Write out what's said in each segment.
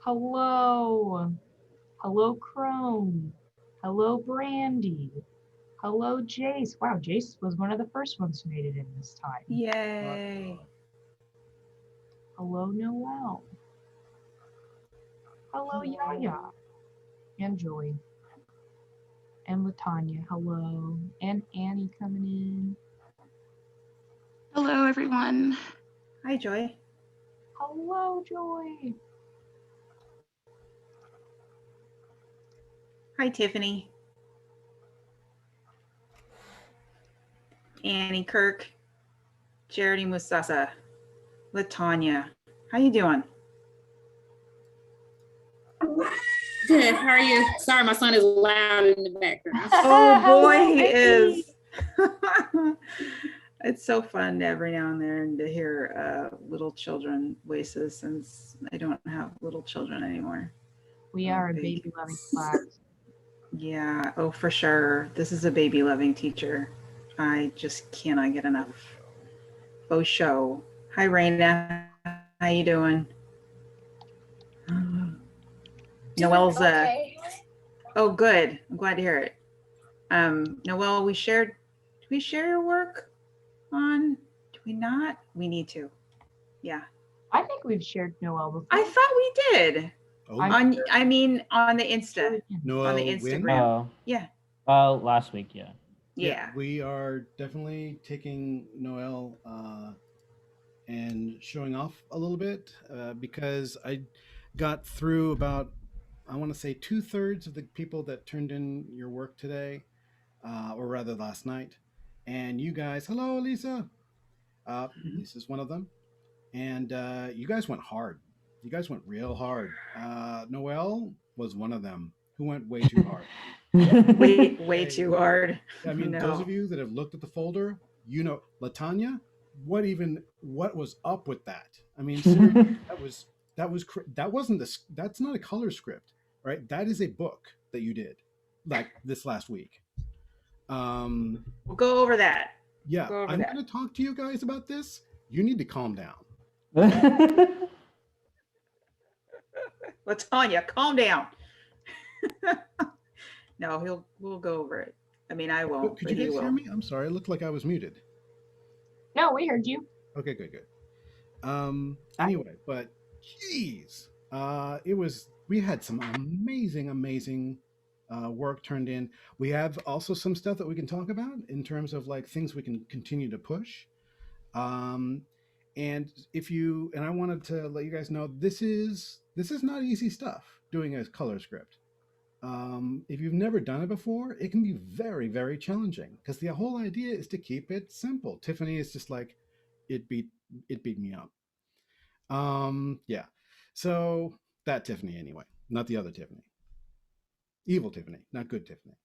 Hello. Hello, Chrome. Hello, Brandy. Hello, Jace. Wow, Jace was one of the first ones who made it in this time. Yay. Hello, Noel. Hello, Yaya. And Joy. And Latanya. Hello. And Annie coming in. Hello, everyone. Hi, Joy. Hello, Joy. Hi, Tiffany. Annie Kirk. Charity Musasa. Latanya. How you doing? Good. How are you? Sorry, my son is loud in the background. Oh boy, he is. It's so fun every now and then to hear little children voices, since I don't have little children anymore. We are a baby loving class. Yeah, oh for sure. This is a baby loving teacher. I just cannot get enough. Faux show. Hi Raina, how you doing? Noel's okay. Oh good. I'm glad to hear it. Noel, we share your work on? Do we not? We need to. Yeah. I think we've shared Noel before. I thought we did. Oh, I mean on the Insta. Noel On the Wynn? Instagram. Yeah. Last week, yeah. Yeah. We are definitely taking Noel and showing off a little bit because I got through about, I want to say 2/3 of the people that turned in your work today, or rather last night. And you guys, hello, Lisa. Lisa's one of them. And you guys went hard. You guys went real hard. Noel was one of them who went way too hard. way too hard. I mean, those of you that have looked at the folder, you know, Latanya, what was up with that? I mean, seriously, that wasn't that's not a color script, right? That is a book that you did like this last week. We'll go over that. Yeah, I'm going to talk to you guys about this. You need to calm down. Latanya, calm down. No, we'll go over it. I mean, I won't. Could you guys hear me? I'm sorry. It looked like I was muted. No, we heard you. Okay, good. Anyway, but geez, we had some amazing work turned in. We have also some stuff that we can talk about in terms of like things we can continue to push. And I wanted to let you guys know this is not easy stuff doing a color script. If you've never done it before, it can be very, very challenging because the whole idea is to keep it simple. Tiffany is just like, it beat me up. Yeah. So that Tiffany anyway, not the other Tiffany. Evil Tiffany, not good Tiffany.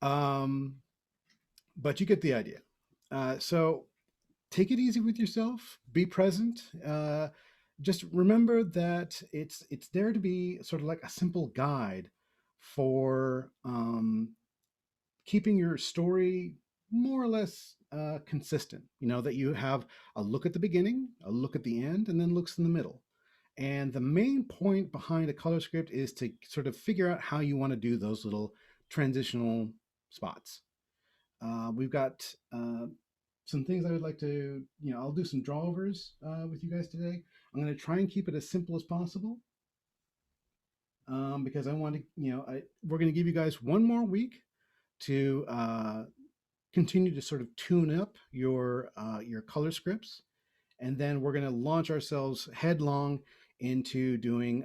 But you get the idea. So take it easy with yourself. Be present. Just remember that it's there to be sort of like a simple guide for keeping your story more or less consistent. You know, that you have a look at the beginning, a look at the end, and then looks in the middle. And the main point behind a color script is to sort of figure out how you want to do those little transitional spots. We've got some things I would like to, I'll do some drawovers with you guys today. I'm going to try and keep it as simple as possible because I want to, we're going to give you guys one more week to continue to sort of tune up your color scripts, and then we're going to launch ourselves headlong into doing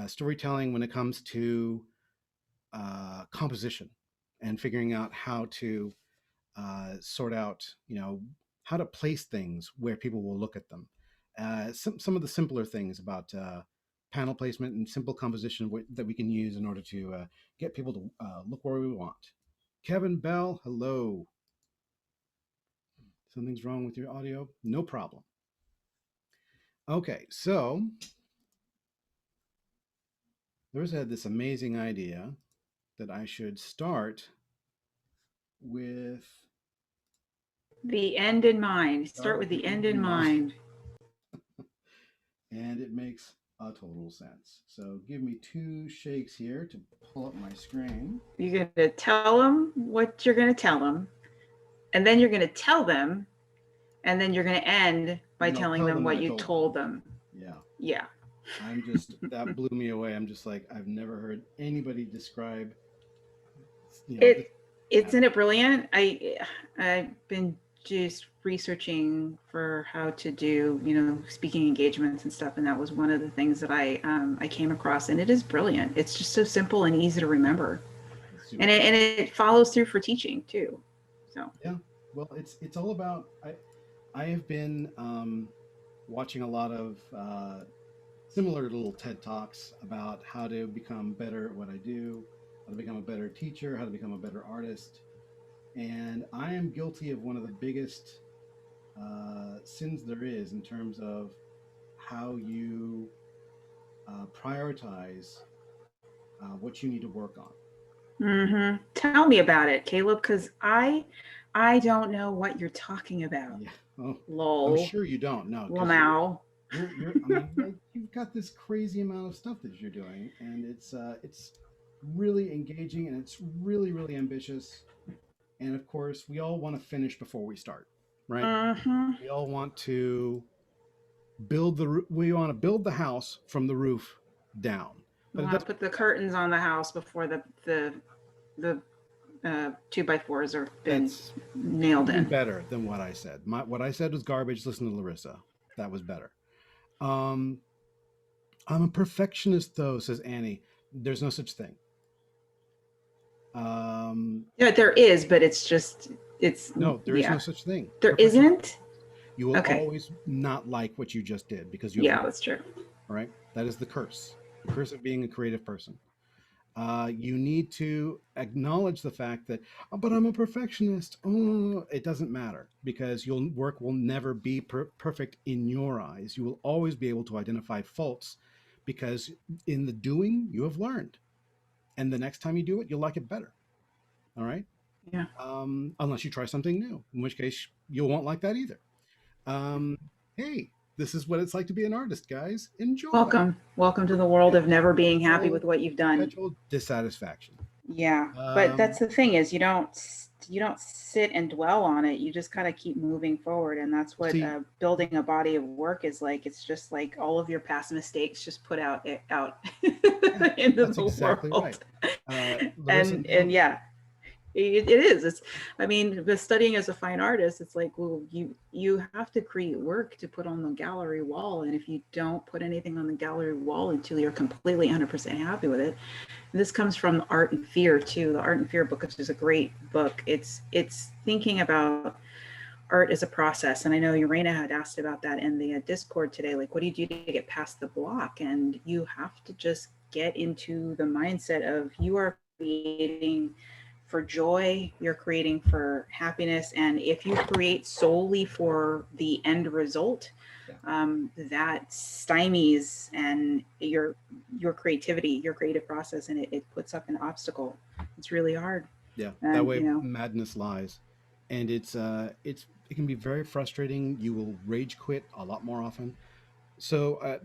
storytelling when it comes to composition and figuring out how to sort out, how to place things where people will look at them. Some of the simpler things about panel placement and simple composition that we can use in order to get people to look where we want. Kevin Bell, hello. Something's wrong with your audio? No problem. Okay, so Lewis had this amazing idea that I should start with the end in mind. Start with the end in mind. and it makes a total sense. So give me 2 shakes here to pull up my screen. You're going to tell them what you're going to tell them, and then you're going to tell them, and then you're going to end by No, telling tell them them what I you told told them. Yeah. Yeah. I'm just, that blew me away. I'm just like, I've never heard anybody describe, Isn't it brilliant? I've been just researching for how to do, speaking engagements and stuff, and that was one of the things that I came across, and it is brilliant. It's just so simple and easy to remember, and it follows through for teaching too. So yeah, well, it's all about. I have been watching a lot of similar little TED Talks about how to become better at what I do, how to become a better teacher, how to become a better artist. And I am guilty of one of the biggest sins there is in terms of how you prioritize what you need to work on. Tell me about it, Caleb, because I don't know what you're talking about. Yeah. Oh, Lol. I'm sure you don't know. Well, now. I mean, like, you've got this crazy amount of stuff that you're doing, and it's really engaging, and it's really, really ambitious. And of course, we all want to finish before we start, right? We all want to we want to build the house from the roof down. We want to put the curtains on the house before the 2x4s are been nailed in. Better than what I said. What I said was garbage. Listen to Larissa. That was better. I'm a perfectionist, though, says Annie. There's no such thing. Yeah, there is, but it's no, there is no such thing. There isn't. You will always not like what you just did because you. Yeah, that's true. All right, that is the curse. The curse of being a creative person. You need to acknowledge the fact that, oh, but I'm a perfectionist. Oh, it doesn't matter because your work will never be perfect in your eyes. You will always be able to identify faults because in the doing, you have learned. And the next time you do it, you'll like it better. All right? Yeah. Unless you try something new, in which case you won't like that either. Hey, this is what it's like to be an artist, guys. Enjoy. Welcome to the world of never being happy with what you've done. Perpetual dissatisfaction. Yeah, but that's the thing is you don't sit and dwell on it. You just kind of keep moving forward, and that's what building a body of work is like. It's just like all of your past mistakes just put out into the exactly world. Right. And yeah. It is. It's. I mean, the studying as a fine artist, it's like, well, you have to create work to put on the gallery wall, and if you don't put anything on the gallery wall until you're completely 100% happy with it, and this comes from Art and Fear too. The Art and Fear book, which is a great book. It's thinking about art as a process, and I know Urena had asked about that in the Discord today. Like, what do you do to get past the block? And you have to just get into the mindset of you are creating for joy, you're creating for happiness, and if you create solely for the end result, that stymies and your creativity, your creative process, and it puts up an obstacle. It's really hard. Yeah, that way madness lies, and it can be very frustrating. You will rage quit a lot more often. So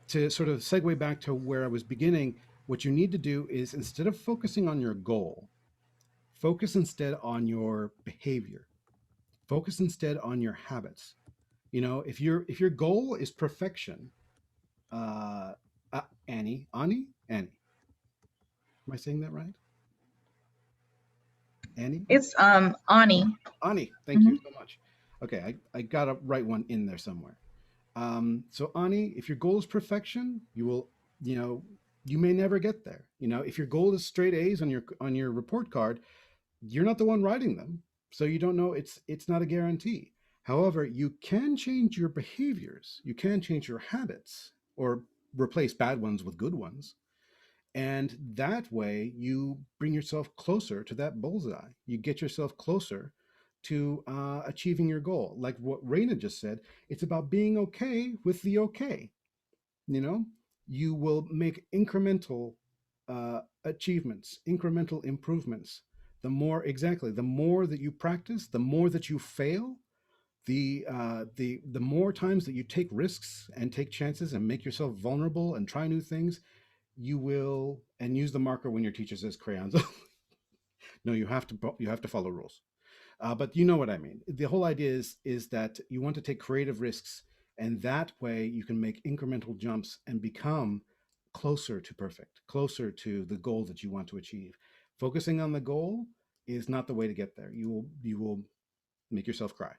to sort of segue back to where I was beginning, what you need to do is instead of focusing on your goal, focus instead on your behavior. Focus instead on your habits. You know, if your goal is perfection, Annie, am I saying that right? Annie? It's Ani. Ani, thank you so much. Okay, I got a right one in there somewhere. So Ani, if your goal is perfection, you will, you may never get there. You know, if your goal is straight A's on your report card, you're not the one writing them, so you don't know. It's not a guarantee. However, you can change your behaviors, you can change your habits, or replace bad ones with good ones, and that way you bring yourself closer to that bullseye. You get yourself closer to achieving your goal. Like what Raina just said, it's about being okay with the okay. You will make incremental achievements, incremental improvements. The more that you practice, the more that you fail, the more times that you take risks and take chances and make yourself vulnerable and try new things, you will, and use the marker when your teacher says crayons. No, you have to follow rules. But you know what I mean. The whole idea is that you want to take creative risks, and that way you can make incremental jumps and become closer to perfect, closer to the goal that you want to achieve. Focusing on the goal is not the way to get there. You will make yourself cry,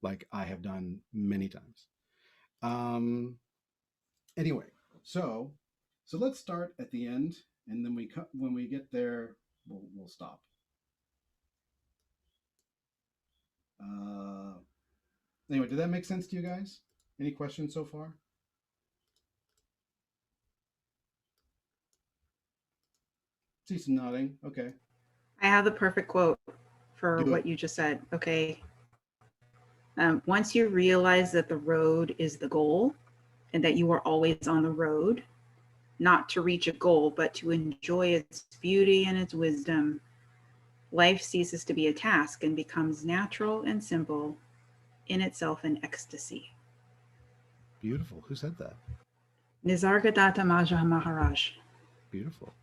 like I have done many times. Um, anyway, so let's start at the end, and then when we get there, we'll stop. Uh, anyway, did that make sense to you guys? Any questions so far? See some nodding. Okay. I have the perfect quote for Do it. what you just said. Okay. Once you realize that the road is the goal and that you are always on the road, not to reach a goal, but to enjoy its beauty and its wisdom, life ceases to be a task and becomes natural and simple, in itself an ecstasy. Beautiful. Who said that? Nisargadatta Maharaj. Beautiful.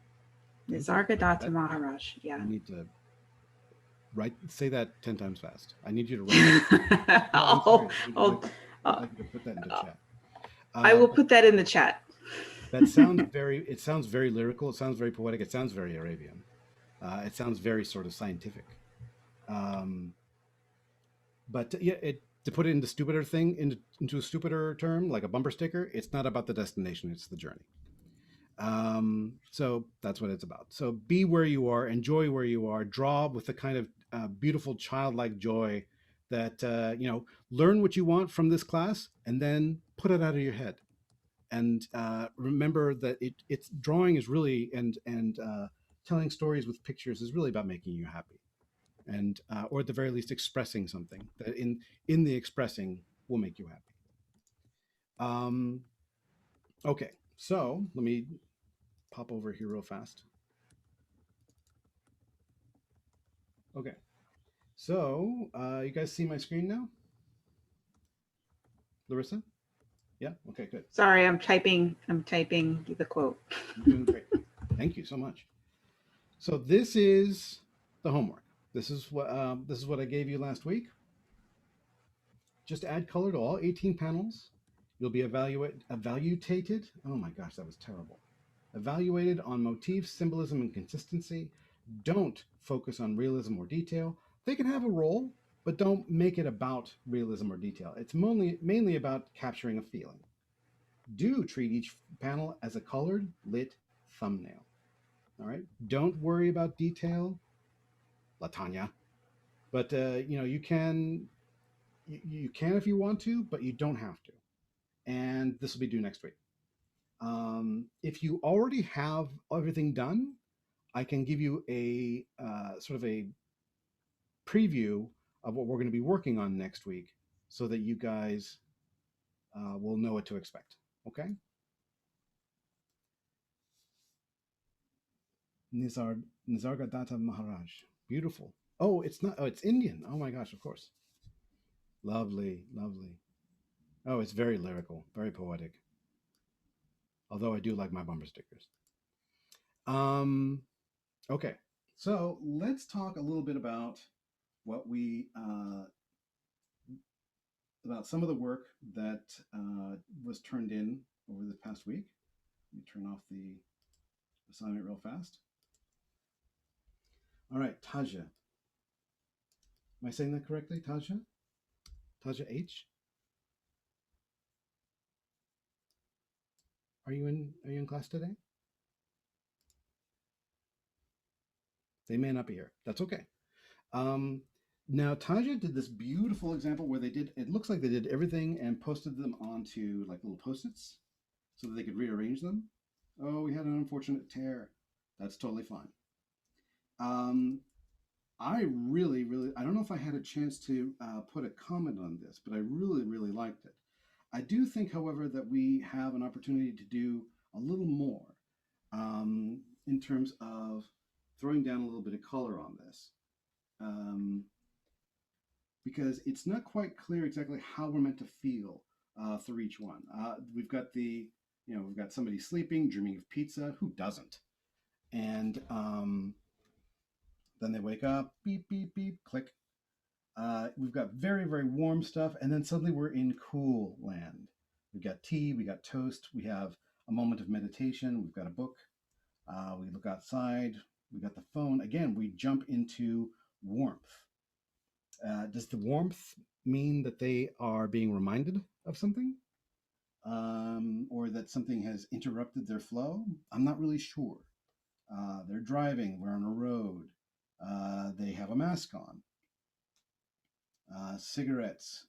Thank you. Nisargadatta Maharaj. Yeah. You need to say that 10 times fast. I need you to write it. No, I'd like you to put that into chat. I will put that in the chat. That sounds it sounds very lyrical. It sounds very poetic. It sounds very Arabian. It sounds very sort of scientific. But yeah, to put it into stupider thing, into a stupider term, like a bumper sticker, it's not about the destination, it's the journey. So that's what it's about. So be where you are, enjoy where you are, draw with the kind of beautiful childlike joy that, learn what you want from this class and then put it out of your head. And remember that it's drawing is really, and telling stories with pictures is really about making you happy. And or at the very least expressing something that in the expressing will make you happy. Okay, so let me pop over here real fast. Okay, so you guys see my screen now? Larissa? Yeah, okay, good. Sorry, I'm typing the quote. You're doing great. Thank you so much. So this is the homework. This is what I gave you last week. Just add color to all 18 panels. You'll be evaluated. Oh my gosh, that was terrible. Evaluated on motif, symbolism, and consistency. Don't focus on realism or detail. They can have a role, but don't make it about realism or detail. It's mainly about capturing a feeling. Do treat each panel as a colored, lit thumbnail. All right. Don't worry about detail, Latanya. But you can if you want to, but you don't have to. And this will be due next week. If you already have everything done, I can give you a sort of a preview of what we're going to be working on next week, so that you guys will know what to expect. Okay. Nisargadatta Maharaj. Beautiful. Oh, it's not. Oh, it's Indian. Oh my gosh, of course. Lovely, lovely. Oh, it's very lyrical, very poetic. Although I do like my bumper stickers. Okay, so let's talk a little bit about what we about some of the work that was turned in over the past week. Let me turn off the assignment real fast. All right, Taja. Am I saying that correctly, Taja? Taja H. Are you in class today? They may not be here. That's okay. Now Taja did this beautiful example where it looks like they did everything and posted them onto like little Post-its so that they could rearrange them. Oh, we had an unfortunate tear. That's totally fine. I really, I don't know if I had a chance to put a comment on this, but I really, really liked it. I do think, however, that we have an opportunity to do a little more in terms of throwing down a little bit of color on this. because it's not quite clear exactly how we're meant to feel through each one. We've got we've got somebody sleeping, dreaming of pizza. Who doesn't? And then they wake up, beep, beep, beep, click. We've got very, very warm stuff, and then suddenly we're in cool land. We've got tea, we got toast, we have a moment of meditation, we've got a book, we look outside, we got the phone. Again, we jump into warmth. Does the warmth mean that they are being reminded of something? Or that something has interrupted their flow? I'm not really sure. They're driving, we're on a road, they have a mask on. Cigarettes.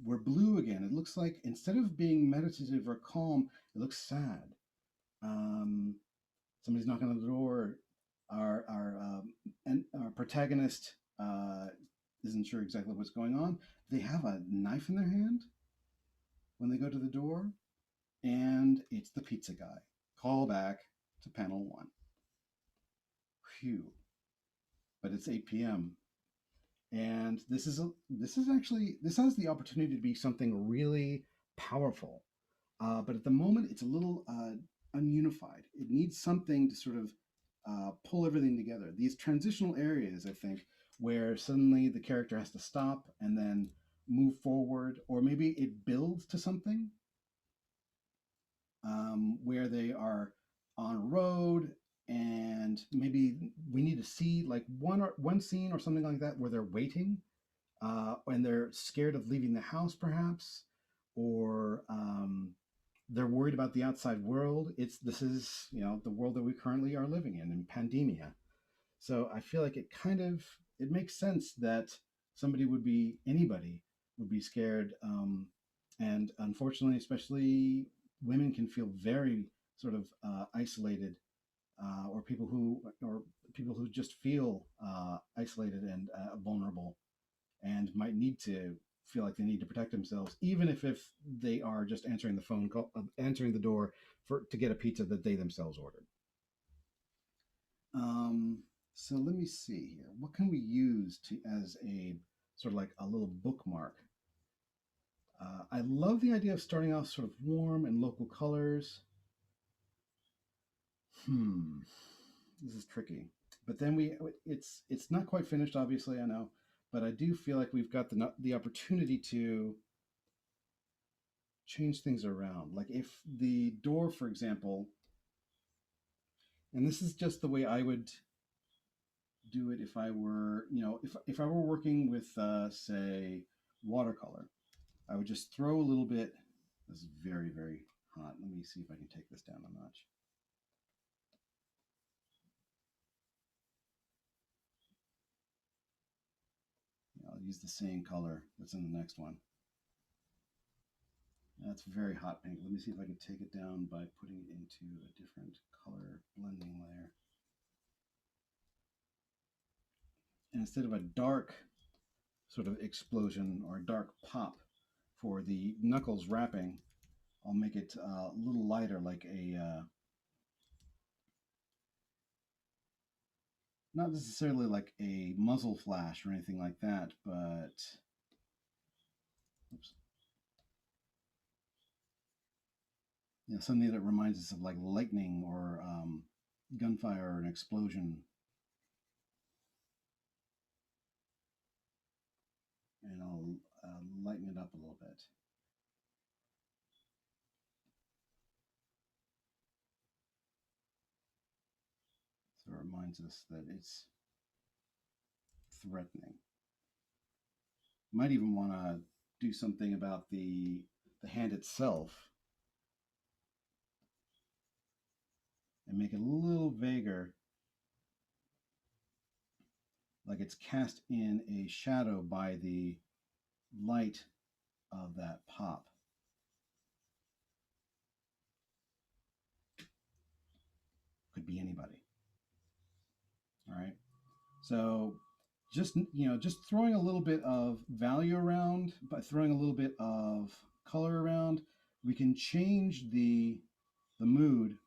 We're blue again. It looks like instead of being meditative or calm, it looks sad. Somebody's knocking on the door. Our protagonist isn't sure exactly what's going on. They have a knife in their hand when they go to the door, and it's the pizza guy. Call back to panel 1. Phew. But it's 8 p.m. And this has the opportunity to be something really powerful, but at the moment it's a little ununified. It needs something to sort of pull everything together. These transitional areas, I think, where suddenly the character has to stop and then move forward, or maybe it builds to something, where they are on a road. And maybe we need to see like one scene or something like that where they're waiting, and they're scared of leaving the house, perhaps, or they're worried about the outside world. This is the world that we currently are living in pandemia. So I feel like it makes sense that anybody would be scared, and unfortunately, especially women can feel very sort of isolated. Or people who just feel isolated and vulnerable, and might need to feel like they need to protect themselves, even if they are just answering the phone call, answering the door to get a pizza that they themselves ordered. So let me see here. What can we use as a sort of like a little bookmark? I love the idea of starting off sort of warm and local colors. This is tricky, but then it's not quite finished, obviously, I know, but I do feel like we've got the opportunity to change things around. Like if the door, for example, and this is just the way I would do it if I were, if I were working with, say, watercolor, I would just throw a little bit. This is very, very hot. Let me see if I can take this down a notch. I'll use the same color that's in the next one. That's very hot pink. Let me see if I can take it down by putting it into a different color blending layer. And instead of a dark sort of explosion or a dark pop for the knuckles wrapping, I'll make it a little lighter, like not necessarily like a muzzle flash or anything like that, but oops. Something that reminds us of like lightning or gunfire or an explosion. And I'll lighten it up a little bit. So it reminds us that it's threatening. Might even want to do something about the hand itself and make it a little vaguer, like it's cast in a shadow by the light of that pop. Could be anybody. All right. So just throwing a little bit of value around, by throwing a little bit of color around, we can change the mood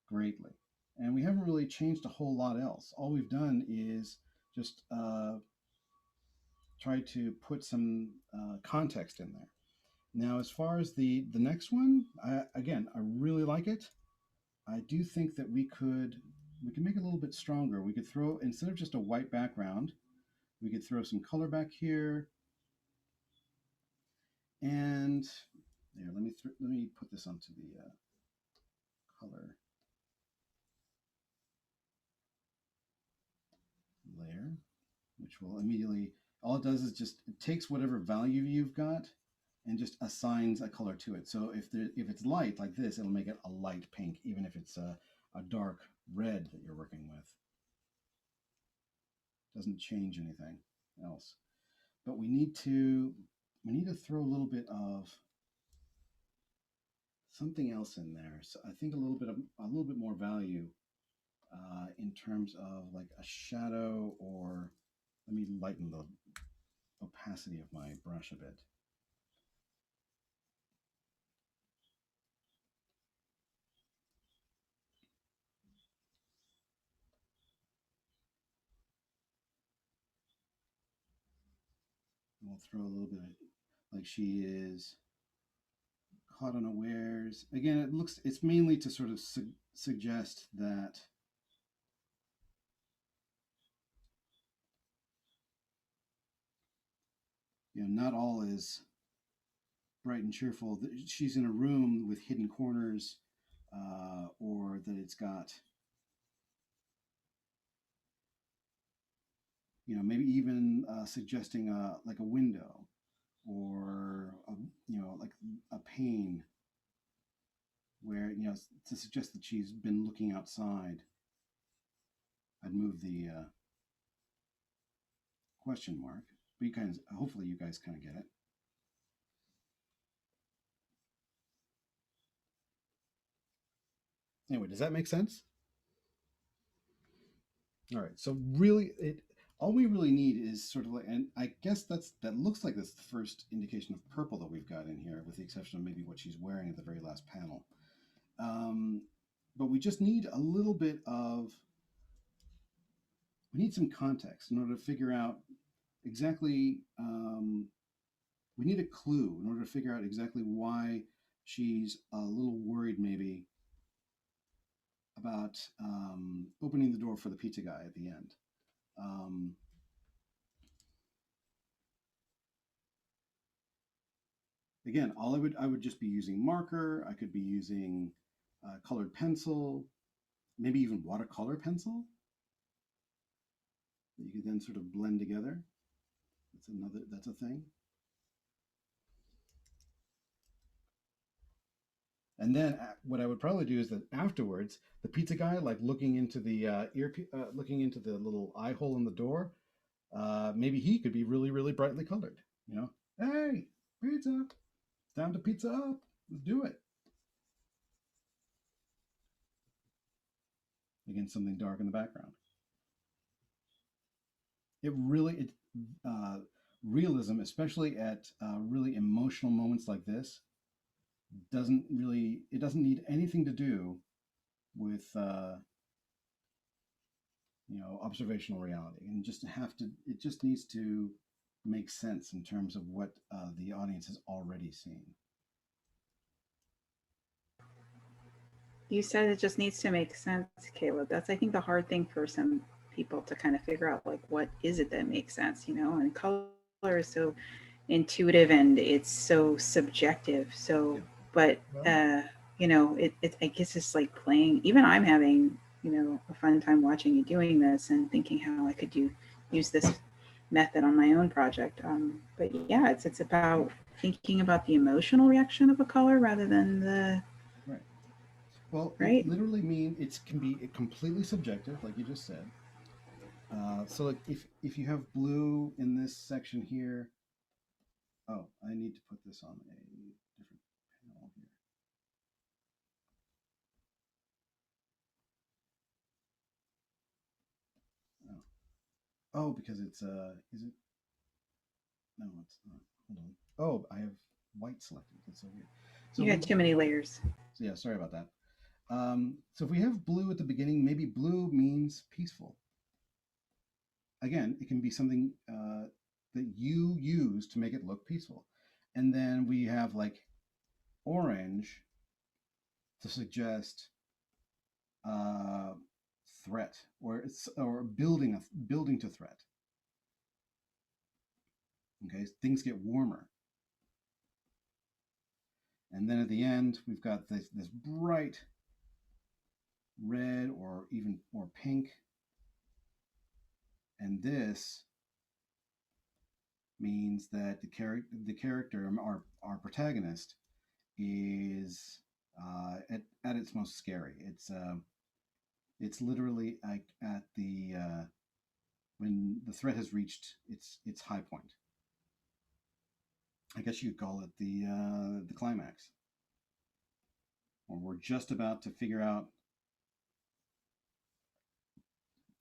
greatly. And we haven't really changed a whole lot else. All we've done is just try to put some context in there. Now, as far as the next one, again, I really like it. I do think that we could make it a little bit stronger. We could throw, instead of just a white background, we could throw some color back here. And there, let me put this onto the color layer, which will immediately, all it does is just, it takes whatever value you've got and just assigns a color to it. So if it's light like this, it'll make it a light pink, even if it's a dark red that you're working with. Doesn't change anything else. But we need to throw a little bit of something else in there. So I think a little bit more value in terms of like a shadow, or let me lighten the opacity of my brush a bit. And we'll throw a little bit of, like, she is caught unawares. Again, it's mainly to sort of suggest that not all is bright and cheerful. She's in a room with hidden corners, or that it's got, maybe even suggesting like a window, or like a pane, where to suggest that she's been looking outside. I'd move the question mark, but hopefully you guys kind of get it. Anyway, does that make sense? All right, so really, all we really need is sort of like, and I guess that looks like that's the first indication of purple that we've got in here, with the exception of maybe what she's wearing at the very last panel. But we just need a little bit of, we need some context in order to figure out exactly, we need a clue in order to figure out exactly why she's a little worried maybe about opening the door for the pizza guy at the end. Again, I would just be using marker. I could be using colored pencil, maybe even watercolor pencil that you could then sort of blend together. That's a thing. And then what I would probably do is that afterwards, the pizza guy, like looking into the looking into the little eye hole in the door, maybe he could be really, really brightly colored. Hey, pizza, it's time to pizza up. Let's do it. Again, something dark in the background. Realism, especially at really emotional moments like this, doesn't need anything to do with observational reality, and it just needs to make sense in terms of what the audience has already seen. You said it just needs to make sense, Caleb. That's, I think, the hard thing for some people to kind of figure out, like, what is it that makes sense, and color is so intuitive and it's so subjective. So, but, I guess it's like playing, even I'm having, a fun time watching you doing this and thinking how I could use this method on my own project. But yeah, it's about thinking about the emotional reaction of a color rather than the, right. Well, right? It literally means can be completely subjective, like you just said. So like if you have blue in this section here, oh, I need to put this on a different panel here. Oh, because it's is it? No, it's not. Hold on. Oh, I have white selected. That's so weird. So You had too many layers. So yeah, sorry about that. So if we have blue at the beginning, maybe blue means peaceful. Again, it can be something that you use to make it look peaceful. And then we have like orange to suggest threat or building to threat. Okay, things get warmer. And then at the end, we've got this bright red or pink. And this means that the character, our protagonist, is at its most scary. It's literally like at the when the threat has reached its high point. I guess you'd call it the climax, or we're just about to figure out: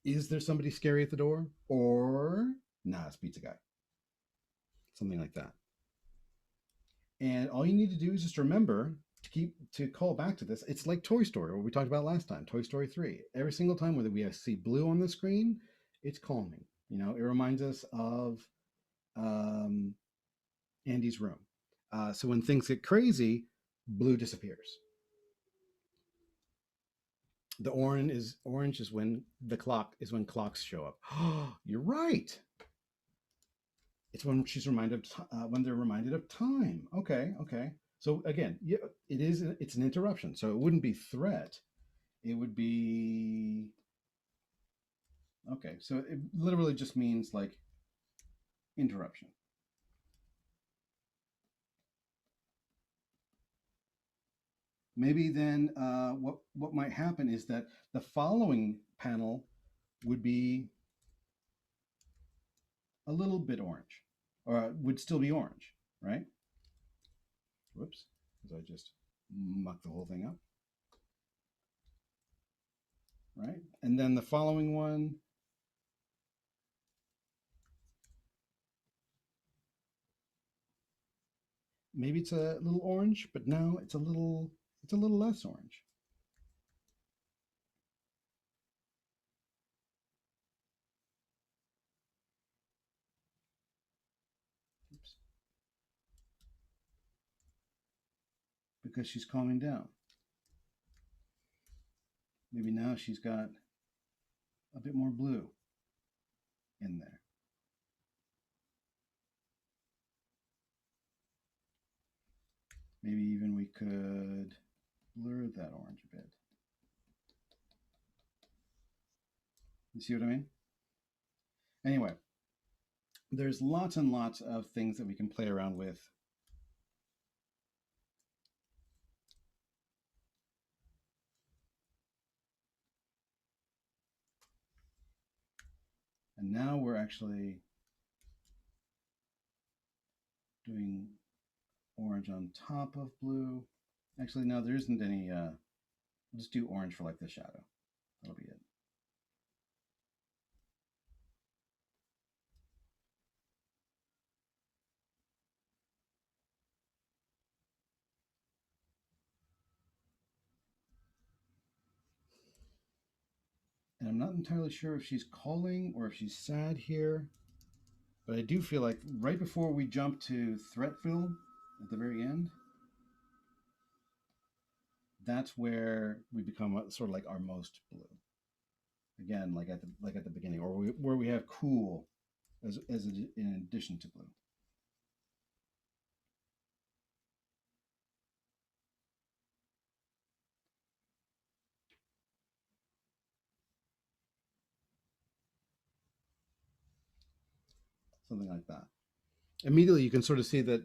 is there somebody scary at the door, or nah, it's pizza guy, something like that. And all you need to do is just remember to call back to this. It's like Toy Story, what we talked about last time, Toy Story 3. Every single time whether we see blue on the screen, it's calming. You know, it reminds us of Andy's room. So when things get crazy, blue disappears. The orange is when clocks show up. You're right. It's when she's reminded when they're reminded of time. Okay. So again, yeah, it's an interruption. So it wouldn't be threat. It would be okay. So it literally just means like interruption. Maybe then what might happen is that the following panel would be a little bit orange, or would still be orange, right? Whoops, because I just mucked the whole thing up. Right? And then the following one, maybe it's a little orange, but now it's a little less orange. Oops. Because she's calming down. Maybe now she's got a bit more blue in there. Maybe even we could blur that orange a bit. You see what I mean? Anyway, there's lots and lots of things that we can play around with. And now we're actually doing orange on top of blue. Actually, no, there isn't any. We'll just do orange for like the shadow. That'll be it. And I'm not entirely sure if she's calling or if she's sad here, but I do feel like right before we jump to Threatville at the very end, that's where we become sort of like our most blue. Again, like at the beginning, or where we have cool as in addition to blue. Something like that. Immediately, you can sort of see that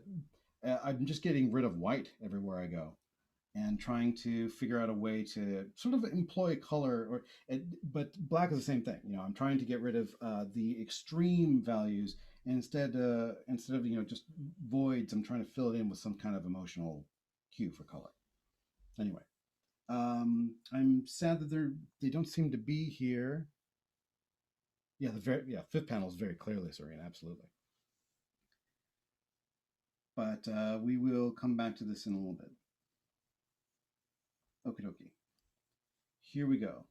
I'm just getting rid of white everywhere I go, and trying to figure out a way to sort of employ color, but black is the same thing. You know, I'm trying to get rid of the extreme values, and instead of just voids, I'm trying to fill it in with some kind of emotional cue for color. Anyway, I'm sad that they don't seem to be here. Yeah, fifth panel is very clearly Serena, absolutely. But we will come back to this in a little bit. Okie dokie. Here we go.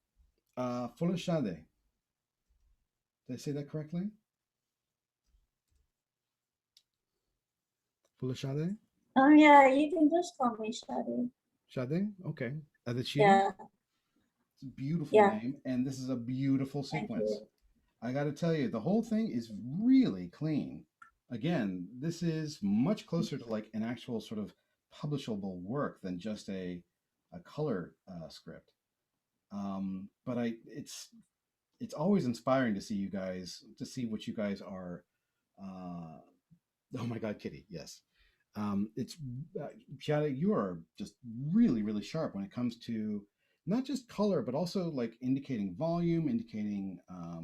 Folashade. Did I say that correctly? Full of Sade? Oh yeah, you can just call me Shadi. Sade? Okay. The Cheetah? Yeah, It's a beautiful yeah. name, and this is a beautiful Thank sequence. you. I got to tell you, the whole thing is really clean. Again, this is much closer to like an actual sort of publishable work than just a color script. But it's always inspiring to see you guys, to see what you guys are. Oh my God, Kitty, yes. It's Shada, you are just really, really sharp when it comes to not just color, but also like indicating volume, indicating uh,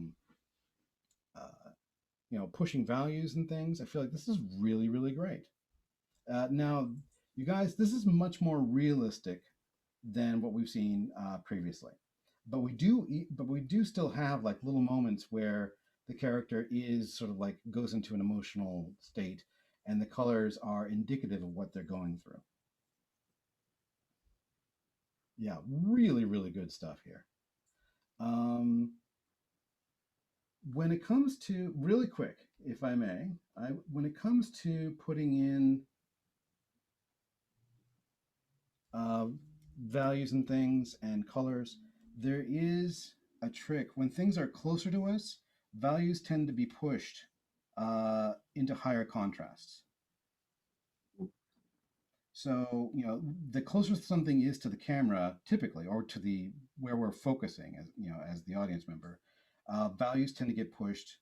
pushing values and things. I feel like this is really, really great. Now, you guys, this is much more realistic than what we've seen previously. But we do still have like little moments where the character is sort of like goes into an emotional state, and the colors are indicative of what they're going through. Yeah, really, really good stuff here. Um, when it comes to really quick, if I may, when it comes to putting in uh, values and things and colors, there is a trick. When things are closer to us, values tend to be pushed into higher contrasts. So, the closer something is to the camera, typically, or to the where we're focusing, as the audience member, values tend to get pushed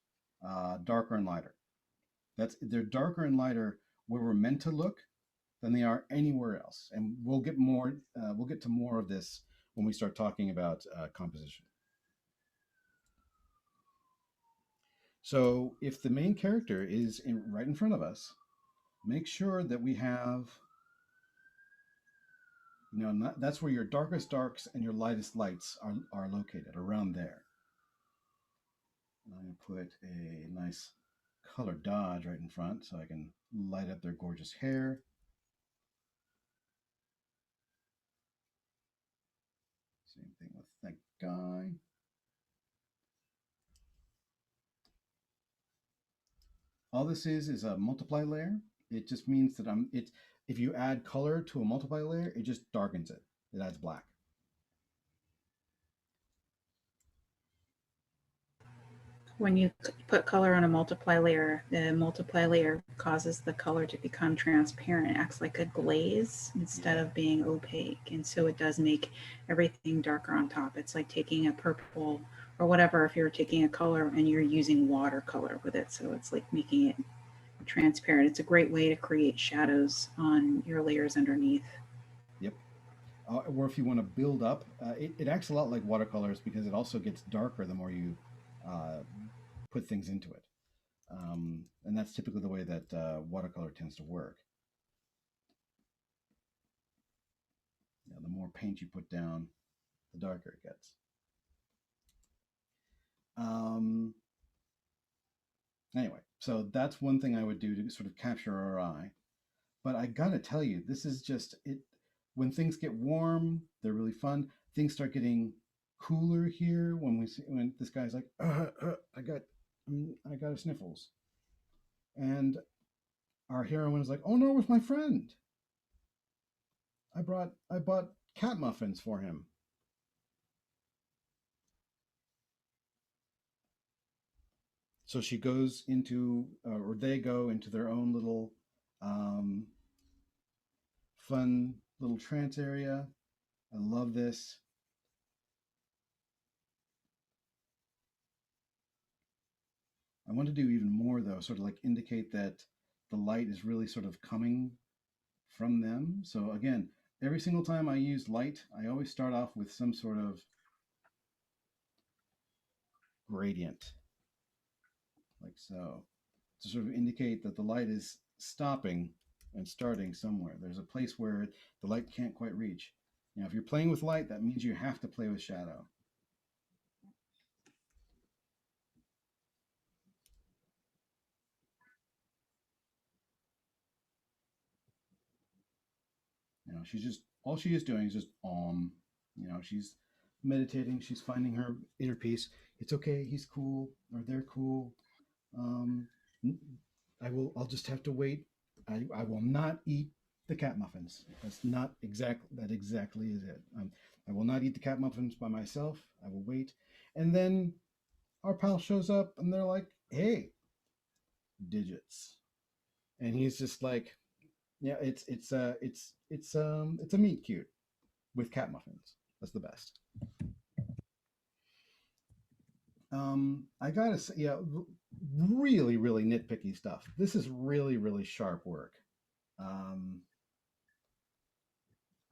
darker and lighter. They're darker and lighter where we're meant to look than they are anywhere else. And we'll get more. We'll get to more of this when we start talking about composition. So, if the main character is right in front of us, make sure that we have that's where your darkest darks and your lightest lights are located, around there. I'm going to put a nice color dodge right in front so I can light up their gorgeous hair. Same thing with that guy. All this is a multiply layer. It just means that if you add color to a multiply layer, it just darkens it. It adds black. When you put color on a multiply layer, the multiply layer causes the color to become transparent. It acts like a glaze instead of being opaque. And so it does make everything darker on top. It's like taking a purple or whatever, if you're taking a color and you're using watercolor with it. So it's like making it transparent. It's a great way to create shadows on your layers underneath. Yep. Or if you want to build up, it acts a lot like watercolors because it also gets darker the more you put things into it. And that's typically the way that watercolor tends to work. The more paint you put down, the darker it gets. Anyway, so that's one thing I would do to sort of capture our eye. But I gotta tell you, this is just it. When things get warm, they're really fun. Things start getting cooler here when this guy's like, I got a sniffles, and our heroine is like, oh no, it's my friend. I bought cat muffins for him. So she goes into, or they go into their own little fun little trance area. I love this. I want to do even more though, sort of like indicate that the light is really sort of coming from them. So again, every single time I use light, I always start off with some sort of gradient, like so, to sort of indicate that the light is stopping and starting somewhere. There's a place where the light can't quite reach. If you're playing with light, that means you have to play with shadow. All she is doing is just she's meditating, she's finding her inner peace. It's okay, he's cool, or they're cool. I'll just have to wait I will not eat the cat muffins. That exactly is it. I will not eat the cat muffins by myself. I will wait. And then our pal shows up and they're like, hey, digits. And he's just like, yeah, it's a meat cute with cat muffins. That's the best. I gotta say, yeah, really, really nitpicky stuff. This is really, really sharp work. Um,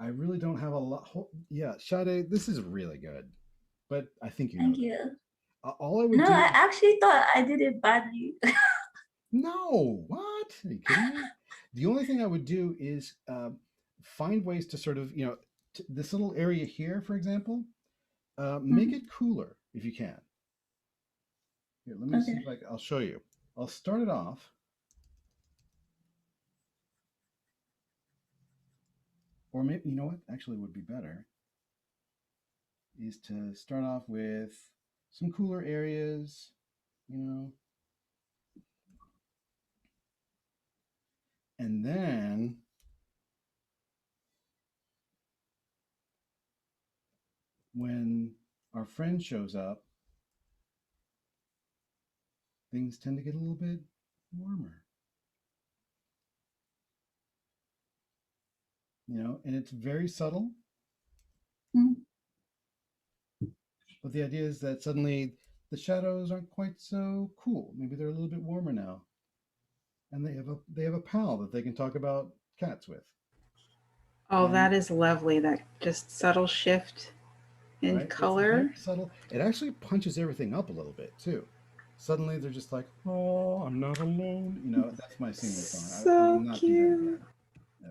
I really don't have a lot. Yeah, Sade, this is really good, but I think you know Thank that. you. All I would No, do. I actually thought I did it badly. No, what? Are you kidding me? The only thing I would do is find ways to sort of, this little area here, for example, make it cooler if you can. Here, let me see Okay. if I'll show you. I'll start it off. Or maybe, you know what actually would be better is to start off with some cooler areas, and then when our friend shows up, things tend to get a little bit warmer. And it's very subtle. Mm. But the idea is that suddenly the shadows aren't quite so cool. Maybe they're a little bit warmer now, and they have a pal that they can talk about cats with. Oh, And- that is lovely. That just subtle shift in Right? It's color. very subtle. It actually punches everything up a little bit too. Suddenly they're just like, "Oh, I'm not alone." That's my singing song. I will So not cute. do that again.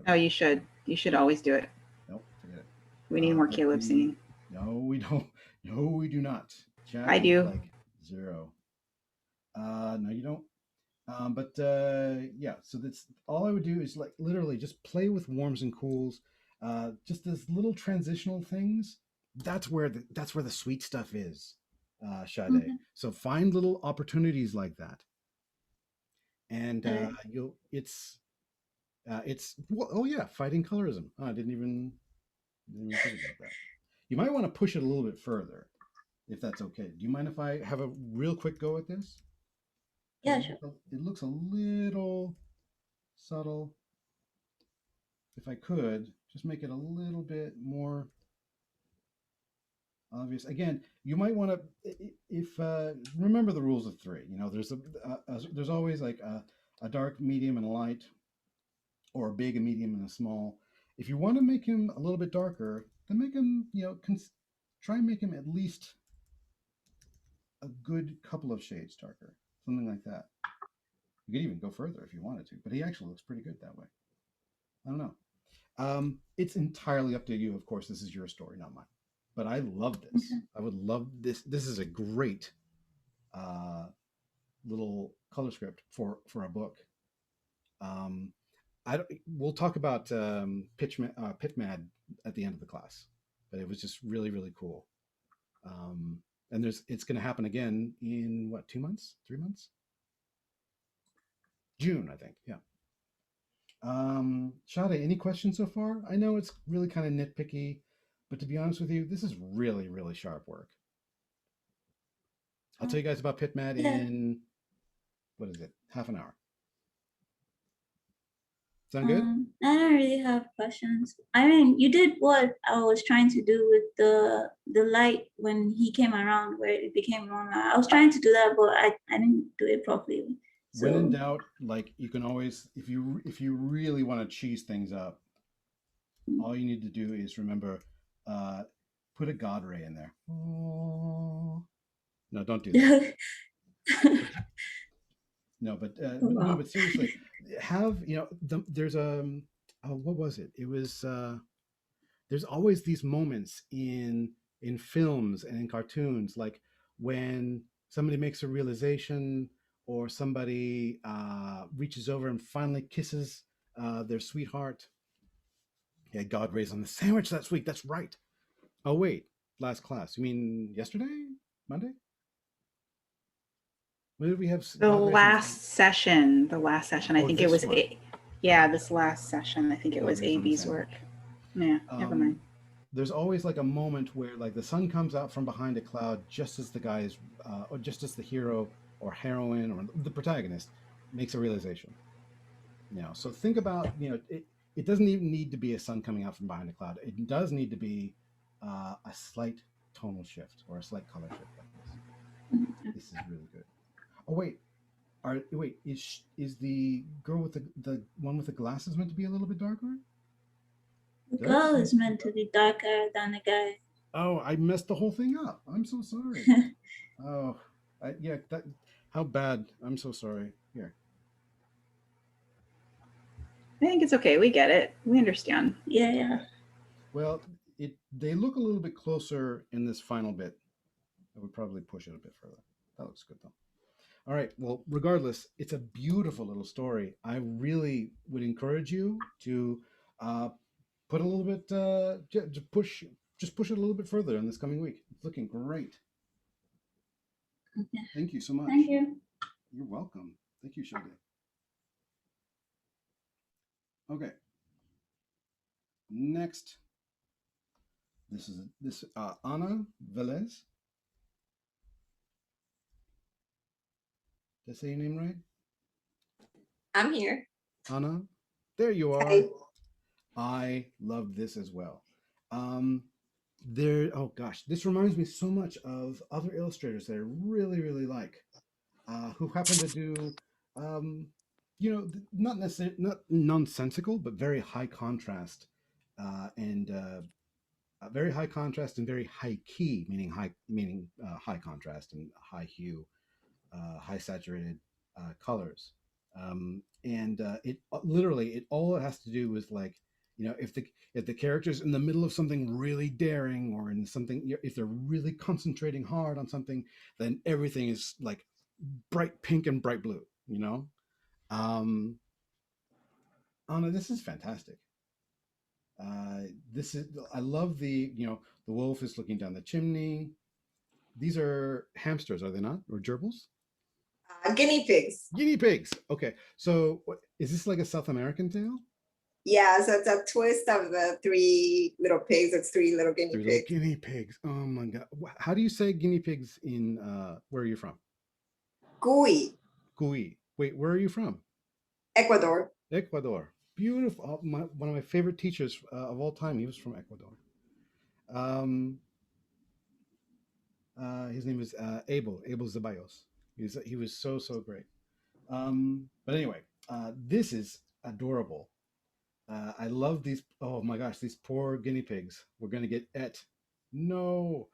Oh, Ever. you should. You should always do it. Nope, forget it. We need more But Caleb singing. No, we don't. No, we do not. Chat I is do. like 0. No, you don't. But yeah, so that's all I would do is like literally just play with warms and cools, just as little transitional things. That's where the sweet stuff is, Sade. Okay. So find little opportunities like that, and Alright. oh yeah, fighting colorism. Oh, I didn't even think about that. You might want to push it a little bit further, if that's okay. Do you mind if I have a real quick go at this? Yeah, sure. It looks a little subtle. If I could, just make it a little bit more obvious. Again, you might want to, if remember the rules of 3. There's always like a dark, medium, and a light, or a big, a medium, and a small. If you want to make him a little bit darker, then make him, try and make him at least a good couple of shades darker, something like that. You could even go further if you wanted to, but he actually looks pretty good that way. I don't know. It's entirely up to you. Of course, this is your story, not mine. But I love this. Okay. I would love this. This is a great little color script for a book. We'll talk about PitchMad at the end of the class, but it was just really, really cool. And it's going to happen again in what, 2 months, 3 months? June, I think. Yeah. Sade, any questions so far? I know it's really kind of nitpicky, but to be honest with you, this is really, really sharp work. I'll tell you guys about PitchMad in, what is it, half an hour. Sound good? I don't really have questions. I mean, you did what I was trying to do with the light when he came around, where it became normal. I was trying to do that, but I didn't do it properly. When in So doubt, like, you can always, if you really want to cheese things up, all you need to do is remember, put a God ray in there. Oh. No, don't do that. No, but no, but seriously, there's what was it? It was there's always these moments in films and in cartoons, like when somebody makes a realization, or somebody reaches over and finally kisses their sweetheart. Yeah, God rays on the sandwich that week. That's right. Oh wait, last class. You mean yesterday, Monday? When did we have The last session. I Oh, think it this was one. Yeah, this last session, I think it Oh, was it is on the AB's same work. page. Yeah, never mind. There's always like a moment where like the sun comes out from behind a cloud just as the guy is, or just as the hero or heroine or the protagonist makes a realization. So think about, it doesn't even need to be a sun coming out from behind a cloud. It does need to be a slight tonal shift or a slight color shift like this. This is really good. Oh wait, is the girl with the one with the glasses meant to be a little bit darker? The Did I girl just- is meant to be darker than the guy. Oh, I messed the whole thing up. I'm so sorry. Oh, yeah. How bad. I'm so sorry. Here. I think it's okay. We get it. We understand. Yeah. Well, they look a little bit closer in this final bit. I would probably push it a bit further. That looks good though. All right. Well, regardless, it's a beautiful little story. I really would encourage you to put a little bit, just push it a little bit further in this coming week. It's looking great. Okay. Thank you so much. Thank you. You're welcome. Thank you, Shade. Okay. Next, this Ana Velez. Did I say your name right? I'm here. Ana, there you are. Hi. I love this as well. Oh gosh, this reminds me so much of other illustrators that I really, really like, who happen to do, not necessarily not nonsensical, but very high contrast, and very high contrast and very high key, meaning high contrast and high hue, high saturated colors. And it literally it all it has to do with like, if the character's in the middle of something really daring or in something, if they're really concentrating hard on something, then everything is like bright pink and bright blue. Anna, this is fantastic. I love the wolf is looking down the chimney. These are hamsters, are they not, or gerbils? Guinea pigs. Guinea pigs. Okay, so is this like a South American tale? Yeah, so it's a twist of the three little pigs. It's three little guinea Three little pigs. guinea pigs. Oh my god! How do you say guinea pigs in? Where are you from? Gooey, Cui. Wait, where are you from? Ecuador. Ecuador. Beautiful. One of my favorite teachers of all time. He was from Ecuador. His name is Abel Zeballos. He was so great. But anyway, this is adorable. I love these. Oh my gosh, these poor guinea pigs. We're gonna get et. No.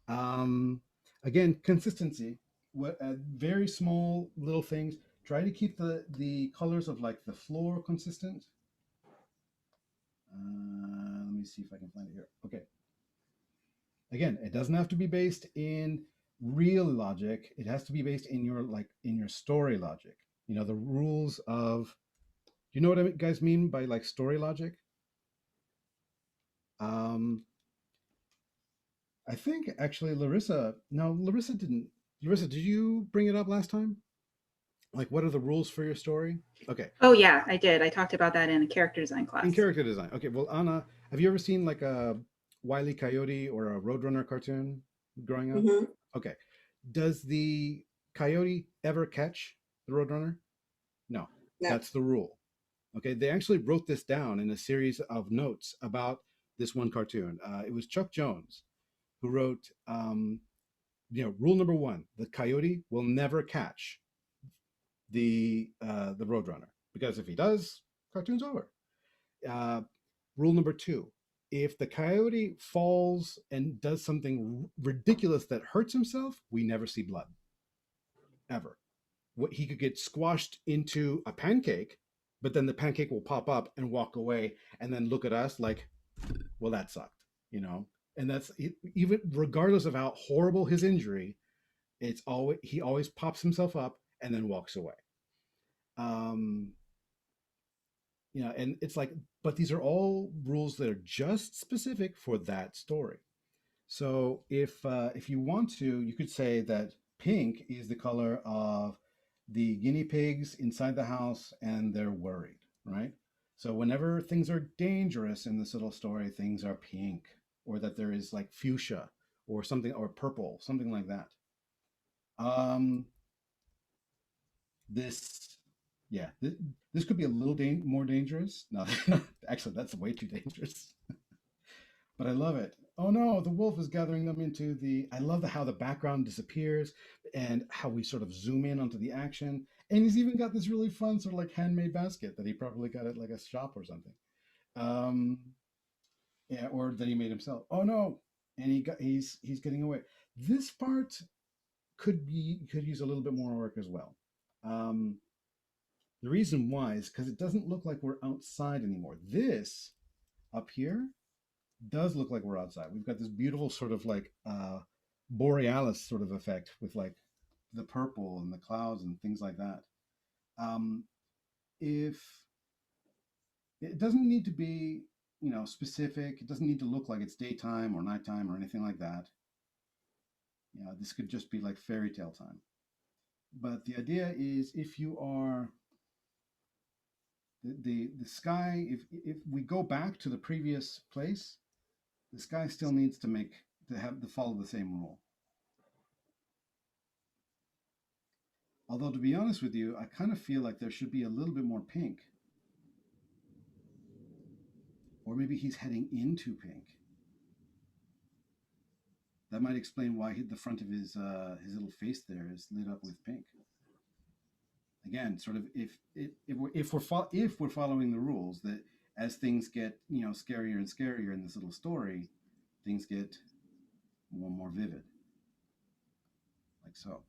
Again, consistency. Very small little things. Try to keep the colors of like the floor consistent. Let me see if I can find it here. Okay. Again, it doesn't have to be based in real logic. It has to be based in your story logic. The rules of. Do you know what I guys mean by like story logic? I think actually Larissa. No, Larissa didn't. Larissa, did you bring it up last time? Like, what are the rules for your story? Okay. Oh yeah, I did. I talked about that in a character design class. In character design. Okay. Well, Anna, have you ever seen like a Wile E. Coyote or a Roadrunner cartoon growing up? Mhm. Okay. Does the coyote ever catch the Roadrunner? No. No. That's the rule. Okay. They actually wrote this down in a series of notes about this one cartoon. It was Chuck Jones who wrote, rule number 1: the coyote will never catch the Roadrunner, because if he does, cartoon's over. Rule number 2: if the coyote falls and does something ridiculous that hurts himself, we never see blood, ever. He could get squashed into a pancake, but then the pancake will pop up and walk away and then look at us like, well, that sucked, and that's even regardless of how horrible his injury. He always pops himself up and then walks away. And it's like, but these are all rules that are just specific for that story. So if you want to, you could say that pink is the color of the guinea pigs inside the house and they're worried, right? So whenever things are dangerous in this little story, things are pink, or that there is like fuchsia or something, or purple, something like that. Um, this, yeah, this could be a little more dangerous. No, actually, that's way too dangerous. But I love it. Oh no, the wolf is gathering them into the. I love how the background disappears and how we sort of zoom in onto the action. And he's even got this really fun sort of like handmade basket that he probably got at like a shop or something. Um, yeah, or that he made himself. Oh no, and he's getting away. This part could use a little bit more work as well. Um, the reason why is because it doesn't look like we're outside anymore. This up here does look like we're outside. We've got this beautiful sort of like borealis sort of effect with like the purple and the clouds and things like that. If it doesn't need to be, specific, it doesn't need to look like it's daytime or nighttime or anything like that. This could just be like fairy tale time. But the idea is if you are the sky, if we go back to the previous place, the sky still needs to follow the same rule. Although to be honest with you, I kind of feel like there should be a little bit more pink. Or maybe he's heading into pink. That might explain why the front of his little face there is lit up with pink. Again, sort of if we're following the rules, that as things get scarier and scarier in this little story, things get more and more vivid, like so.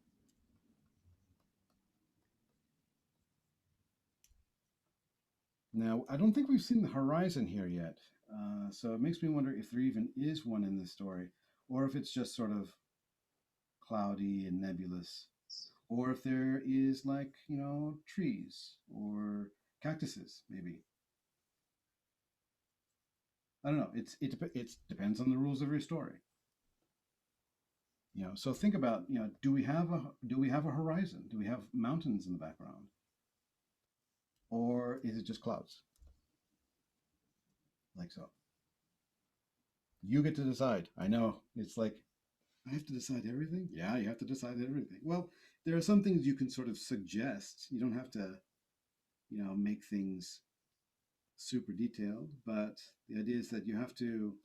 Now, I don't think we've seen the horizon here yet, so it makes me wonder if there even is one in this story, or if it's just sort of cloudy and nebulous, or if there is like trees or cactuses maybe. I don't know. It depends on the rules of your story. So think about do we have a horizon? Do we have mountains in the background, or is it just clouds? Like so. You get to decide. I know it's like I have to decide everything. Yeah, you have to decide everything. Well, there are some things you can sort of suggest. You don't have to make things super detailed, but the idea is that you have to,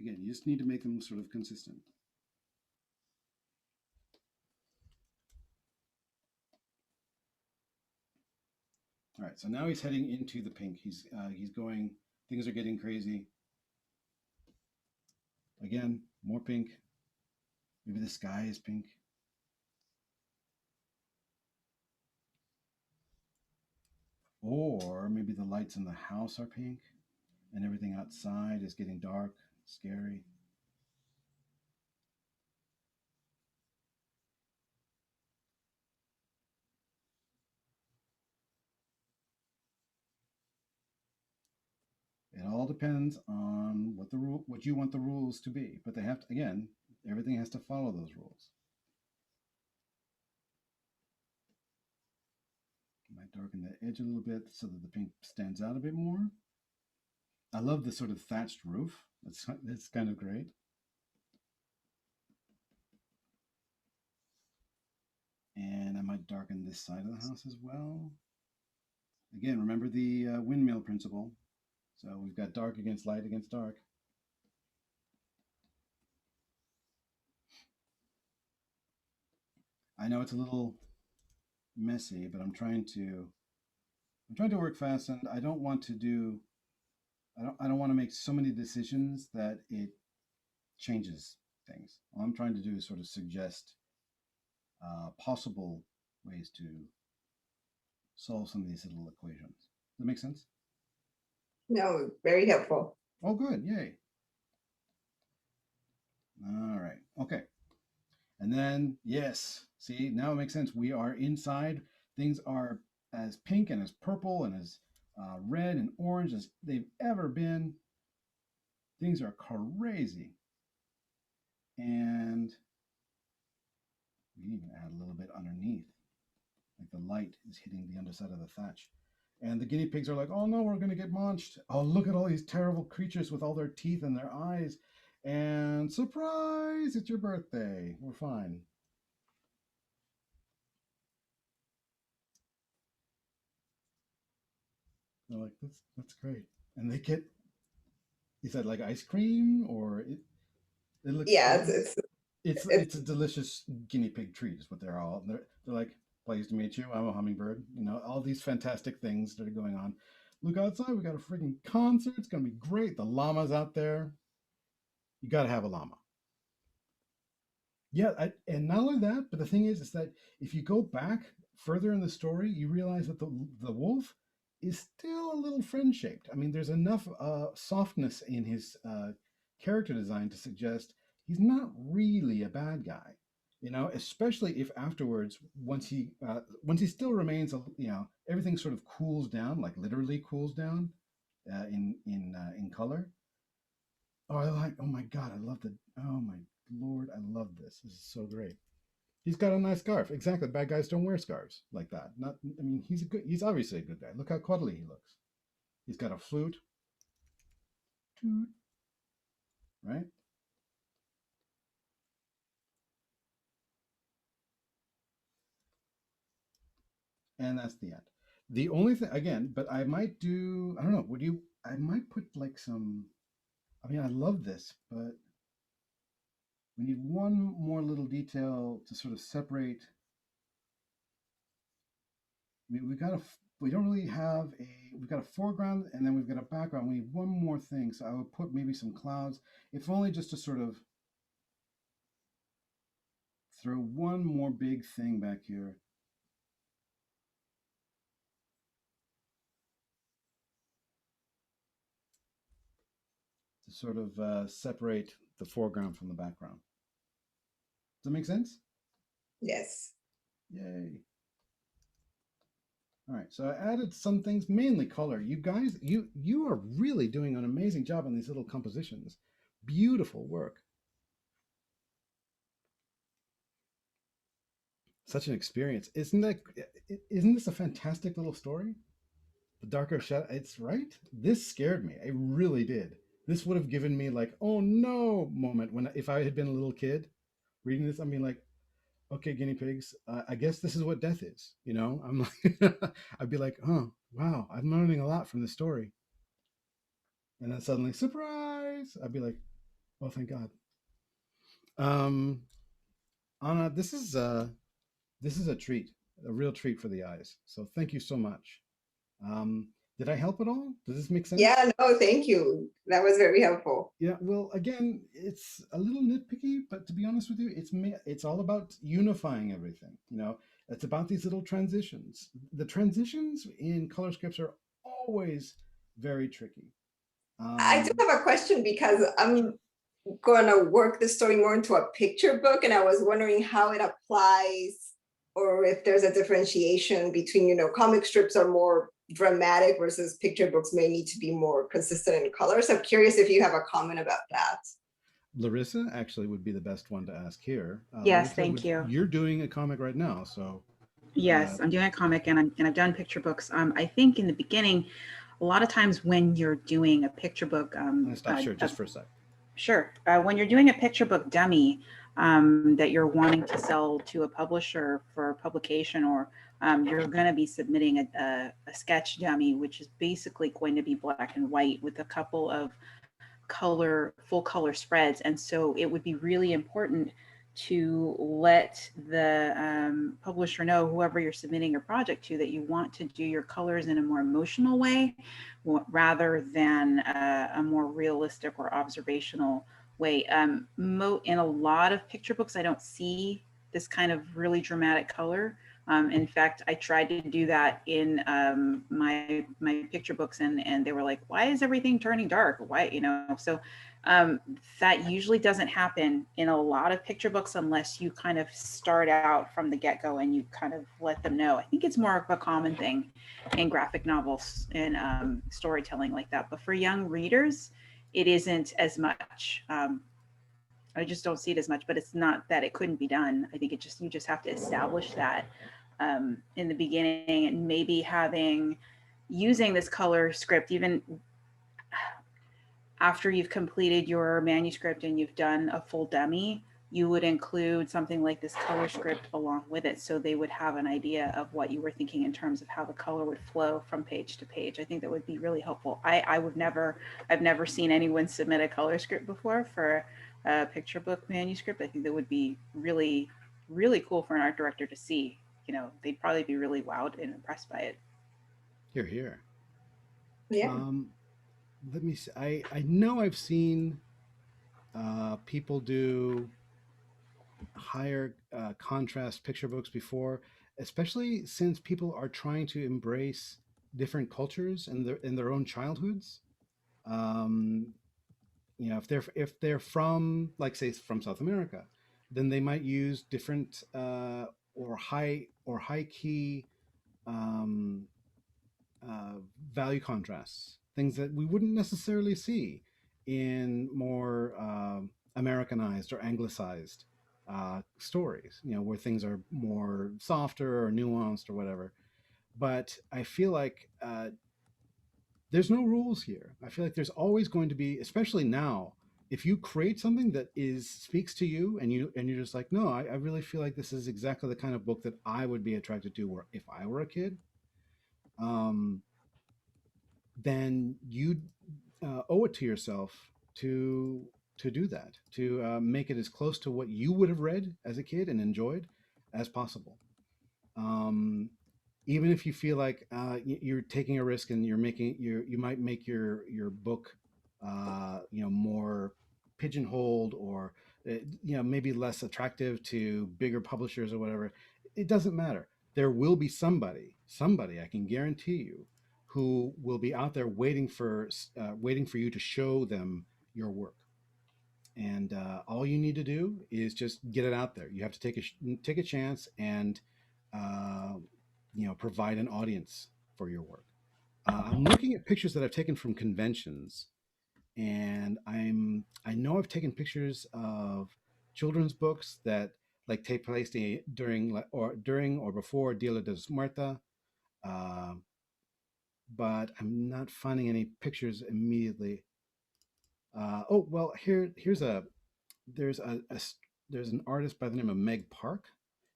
again, you just need to make them sort of consistent. All right, so now he's heading into the pink. He's going. Things are getting crazy. Again, more pink. Maybe the sky is pink. Or maybe the lights in the house are pink and everything outside is getting dark, scary. It all depends on what you want the rules to be, but they have to, again, everything has to follow those rules. Might darken the edge a little bit so that the pink stands out a bit more. I love the sort of thatched roof. That's kind of great. And I might darken this side of the house as well. Again, remember the windmill principle. So we've got dark against light against dark. I know it's a little messy, but I'm trying to work fast, and I don't want to make so many decisions that it changes things. All I'm trying to do is sort of suggest possible ways to solve some of these little equations. Does that make sense? No, very helpful. Oh, good. Yay. All right. Okay. And then, yes, see, now it makes sense. We are inside. Things are as pink and as purple and as red and orange as they've ever been. Things are crazy. And we can even add a little bit underneath, like the light is hitting the underside of the thatch. And the guinea pigs are like, oh no, we're going to get munched. Oh, look at all these terrible creatures with all their teeth and their eyes. And surprise, it's your birthday. We're fine. They're like, that's great. And they get, is that like ice cream or it looks Yeah, it's a delicious guinea pig treat is what they're like, pleased to meet you. I'm a hummingbird. You know, all these fantastic things that are going on. Look outside, we got a freaking concert. It's gonna be great. The llama's out there. You gotta have a llama. Yeah, and not only that, but the thing is that if you go back further in the story, you realize that the wolf is still a little friend-shaped. I mean, there's enough softness in his character design to suggest he's not really a bad guy. You know, especially if afterwards, once he still remains, you know, everything sort of cools down, like literally cools down in color. Oh my God, I love oh my Lord, I love this. This is so great. He's got a nice scarf. Exactly. Bad guys don't wear scarves like that. I mean, he's obviously a good guy. Look how cuddly he looks. He's got a flute. Toot. Right? And that's the end. The only thing, again, but I might do, I don't know, I might put like I mean, I love this, but we need one more little detail to sort of separate. I mean, we don't really have we've got a foreground and then we've got a background. We need one more thing. So I would put maybe some clouds, if only just to sort of throw one more big thing back here. To sort of separate the foreground from the background. Does that make sense? yes. Yay. All right, so I added some things, mainly color. You guys, you are really doing an amazing job on these little compositions. Beautiful work. Such an experience. Isn't this a fantastic little story? The Darker Shadow, it's right. This scared me. It really did. This would have given me like, oh no moment if I had been a little kid reading this. I mean, like, okay, guinea pigs, I guess this is what death is. You know, I'm like, I'd be like, oh, wow, I'm learning a lot from this story. And then suddenly, surprise! I'd be like, oh, thank God. Anna, this is a treat, a real treat for the eyes. So thank you so much. Did I help at all? Does this make sense? Yeah, no, thank you. That was very helpful. Yeah, well, again, it's a little nitpicky, but to be honest with you, it's all about unifying everything. You know, it's about these little transitions. The transitions in color scripts are always very tricky. I do have a question because I'm going to work the story more into a picture book, and I was wondering how it applies, or if there's a differentiation between, you know, comic strips are more dramatic versus picture books may need to be more consistent in color. So I'm curious if you have a comment about that. Larissa actually would be the best one to ask here. Yes, Larissa, thank you. You're doing a comic right now, so. Yes, I'm doing a comic and I've done picture books. I think in the beginning, a lot of times when you're doing a picture book, I'm gonna stop share just for a sec. Sure. When you're doing a picture book dummy that you're wanting to sell to a publisher for publication, or you're going to be submitting a sketch dummy, which is basically going to be black and white with a couple of full color spreads. And so it would be really important to let the publisher know, whoever you're submitting your project to, that you want to do your colors in a more emotional way rather than a more realistic or observational way. In a lot of picture books, I don't see this kind of really dramatic color. In fact, I tried to do that in my picture books, and they were like, "Why is everything turning dark? Why?" You know, so that usually doesn't happen in a lot of picture books unless you kind of start out from the get-go and you kind of let them know. I think it's more of a common thing in graphic novels and storytelling like that. But for young readers, it isn't as much. I just don't see it as much, but it's not that it couldn't be done. I think you just have to establish that in the beginning, and maybe having using this color script, even after you've completed your manuscript and you've done a full dummy, you would include something like this color script along with it, so they would have an idea of what you were thinking in terms of how the color would flow from page to page. I think that would be really helpful. I've never seen anyone submit a color script before for a picture book manuscript. I think that would be really, really cool for an art director to see. You know, they'd probably be really wowed and impressed by it. Here, here. Yeah. Let me see. I know I've seen people do higher contrast picture books before, especially since people are trying to embrace different cultures and their own childhoods. Um, you know, if they're from, like, say, from South America, then they might use different or high key um, uh, value contrasts, things that we wouldn't necessarily see in more Americanized or anglicized stories, you know, where things are more softer or nuanced or whatever. But I feel like there's no rules here. I feel like there's always going to be, especially now, if you create something that is speaks to you and you're just like, no, I really feel like this is exactly the kind of book that I would be attracted to, or if I were a kid. Um, then you owe it to yourself to do that, to make it as close to what you would have read as a kid and enjoyed as possible. Um, Even if you feel like you're taking a risk and you might make your book you know, more pigeonholed, or you know, maybe less attractive to bigger publishers or whatever. It doesn't matter. There will be somebody, I can guarantee you, who will be out there waiting for you to show them your work. And all you need to do is just get it out there. You have to take a chance and uh, you know, provide an audience for your work. I'm looking at pictures that I've taken from conventions, and I know I've taken pictures of children's books that like take place during or before Dia de los Muerta, uh, but I'm not finding any pictures immediately. Oh well, here's a there's a there's an artist by the name of Meg Park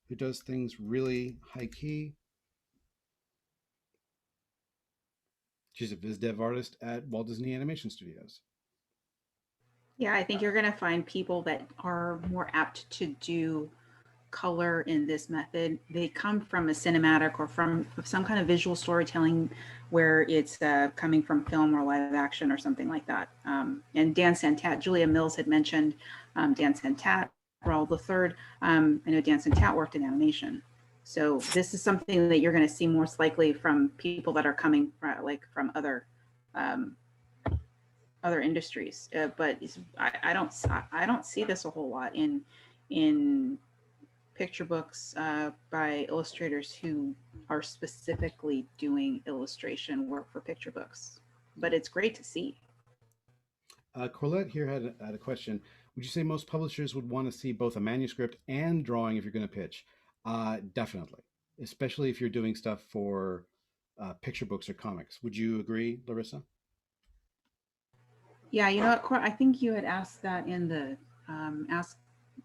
who does things really high key. She's a viz dev artist at Walt Disney Animation Studios. Yeah, I think you're going to find people that are more apt to do color in this method. They come from a cinematic or from some kind of visual storytelling where it's coming from film or live action or something like that. And Dan Santat, Julia Mills had mentioned Dan Santat, Raul III. I know Dan Santat worked in animation. So this is something that you're going to see most likely from people that are coming from other industries, but I don't see this a whole lot in picture books by illustrators who are specifically doing illustration work for picture books. But it's great to see. Colette here had a question. Would you say most publishers would want to see both a manuscript and drawing if you're going to pitch? Definitely, especially if you're doing stuff for picture books or comics. Would you agree, Larissa? Yeah, you know what, I think you had asked that in the ask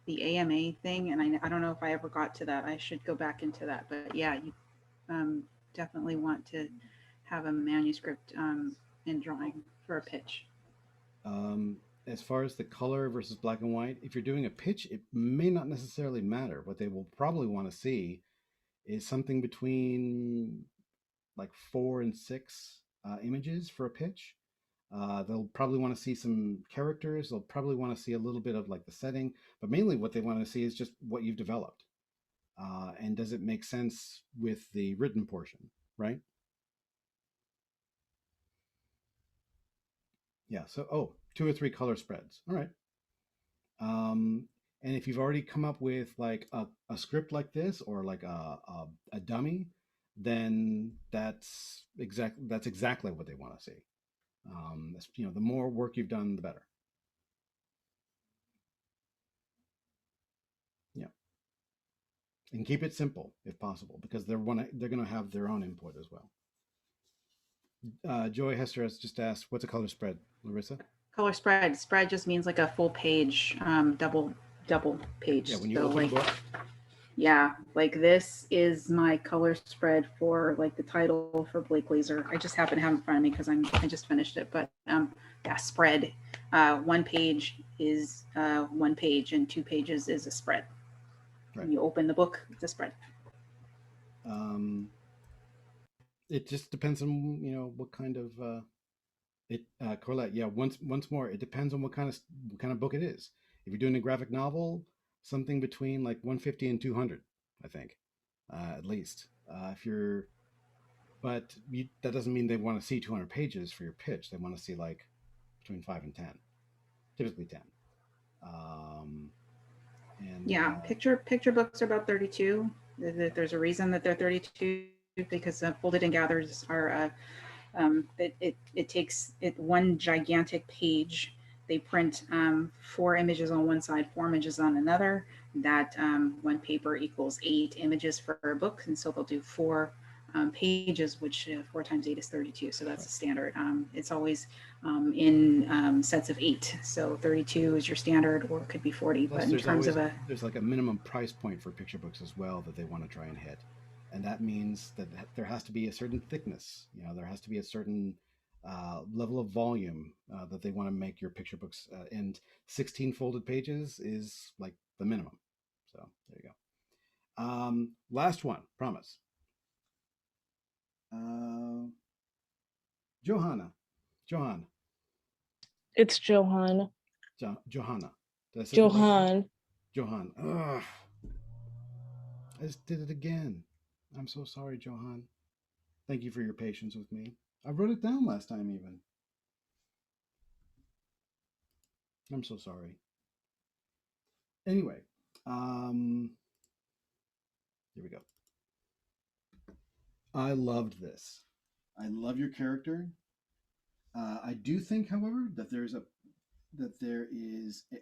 the AMA thing, and I don't know if I ever got to that. I should go back into that. But yeah, you definitely want to have a manuscript and drawing for a pitch. As far as the color versus black and white, if you're doing a pitch, it may not necessarily matter. What they will probably want to see is something between like 4 and 6 images for a pitch. They'll probably want to see some characters. They'll probably want to see a little bit of like the setting, but mainly what they want to see is just what you've developed. And does it make sense with the written portion, right? Yeah. So, 2 or 3 color spreads. All right. And if you've already come up with like a script like this, or like a dummy, then that's exactly what they want to see. You know, the more work you've done, the better. Yeah. And keep it simple if possible, because they're going to have their own input as well. Joy Hester has just asked, what's a color spread, Larissa? Color spread. Spread just means like a full page, double page. Yeah, when you So open like, a book. yeah, like this is my color spread for like the title for Blake Laser. I just happen to have it in front of me because I just finished it. But yeah, spread. One page is one page, and 2 pages is a spread. Right. When you open the book, it's a spread. It just depends on what kind of Colette. Yeah, once more, it depends on what kind of book it is. If you're doing a graphic novel, something between like 150 and 200, I think, at least. But that doesn't mean they want to see 200 pages for your pitch. They want to see like between 5 and 10, typically 10. And yeah, picture books are about 32. There's a reason that they're 32 because folded and gathers are it takes one gigantic page. They print 4 images on one side, 4 images on another. That one paper equals 8 images for a book, and so they'll do 4 pages, which 4 times 8 is 32. So that's the standard. It's always in sets of 8. So 32 is your standard, or it could be 40. Plus, but in terms of there's like a minimum price point for picture books as well that they want to try and hit, and that means that there has to be a certain thickness. There has to be a certain level of volume that they want to make your picture books, and 16 folded pages is like the minimum. So there you go. Last one, promise. Johanna. It's Johan. Johanna. Did I say Johan. Johan. Ugh. I just did it again. I'm so sorry, Johan. Thank you for your patience with me. I wrote it down last time even. I'm so sorry. Anyway, here we go. I loved this. I love your character. I do think, however, that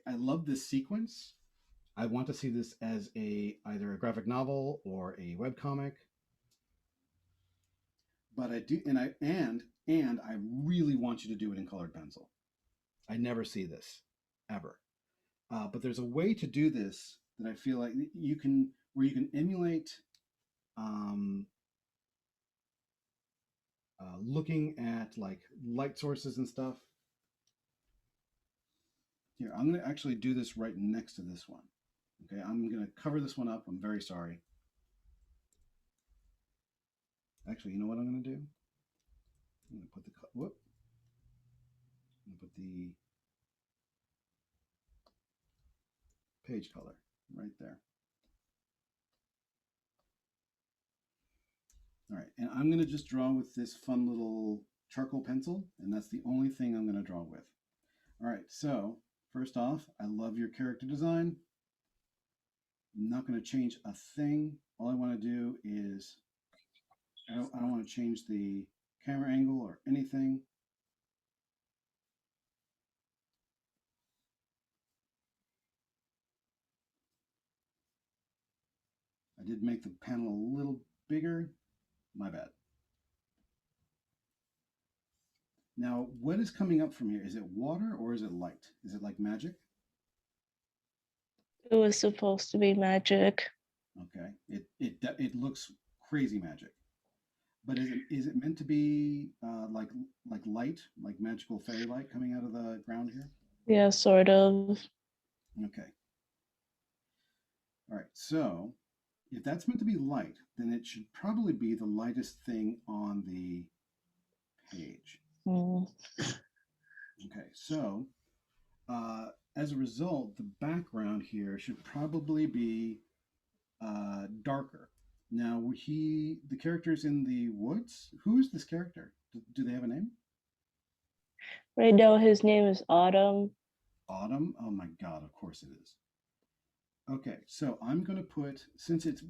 I love this sequence. I want to see this as either a graphic novel or a webcomic. But I do, and I really want you to do it in colored pencil. I never see this ever. But there's a way to do this that I feel like you can emulate looking at like light sources and stuff. Here, I'm going to actually do this right next to this one. Okay, I'm going to cover this one up. I'm very sorry. Actually, you know what I'm going to do? I'm going to put I'm going to put the page color right there. All right, and I'm going to just draw with this fun little charcoal pencil, and that's the only thing I'm going to draw with. All right, so first off, I love your character design. I'm not going to change a thing. All I want to do is, I don't want to change the camera angle or anything. I did make the panel a little bigger. My bad. Now, what is coming up from here? Is it water or is it light? Is it like magic? It was supposed to be magic. Okay, it looks crazy magic, but is it meant to be like light, like magical fairy light coming out of the ground here? Yeah, sort of. Okay. All right. So if that's meant to be light, then it should probably be the lightest thing on the page. Mm. Okay. So as a result, the background here should probably be darker. Now, the character's in the woods. Who is this character? Do they have a name? Right now, his name is Autumn. Autumn? Oh my God! Of course it is. Okay, so I'm going to put, since it's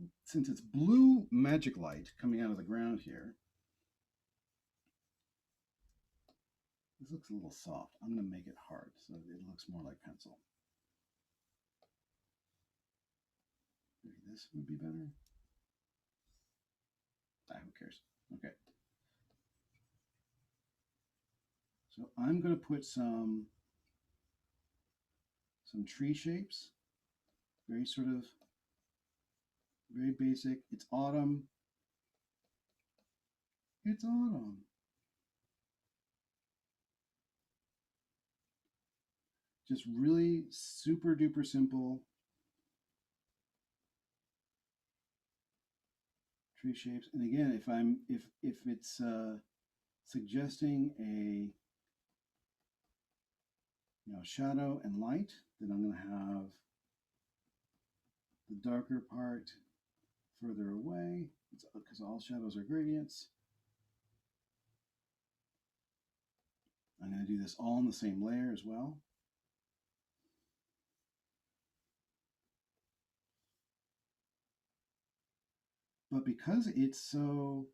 blue magic light coming out of the ground here. This looks a little soft. I'm going to make it hard so it looks more like pencil. Maybe this would be better. Who cares? Okay. So I'm going to put some tree shapes, very sort of very basic. It's autumn. It's autumn. Just really super duper simple tree shapes. And again, if it's suggesting a shadow and light, then I'm going to have the darker part further away, because all shadows are gradients. I'm going to do this all in the same layer as well. But because it's going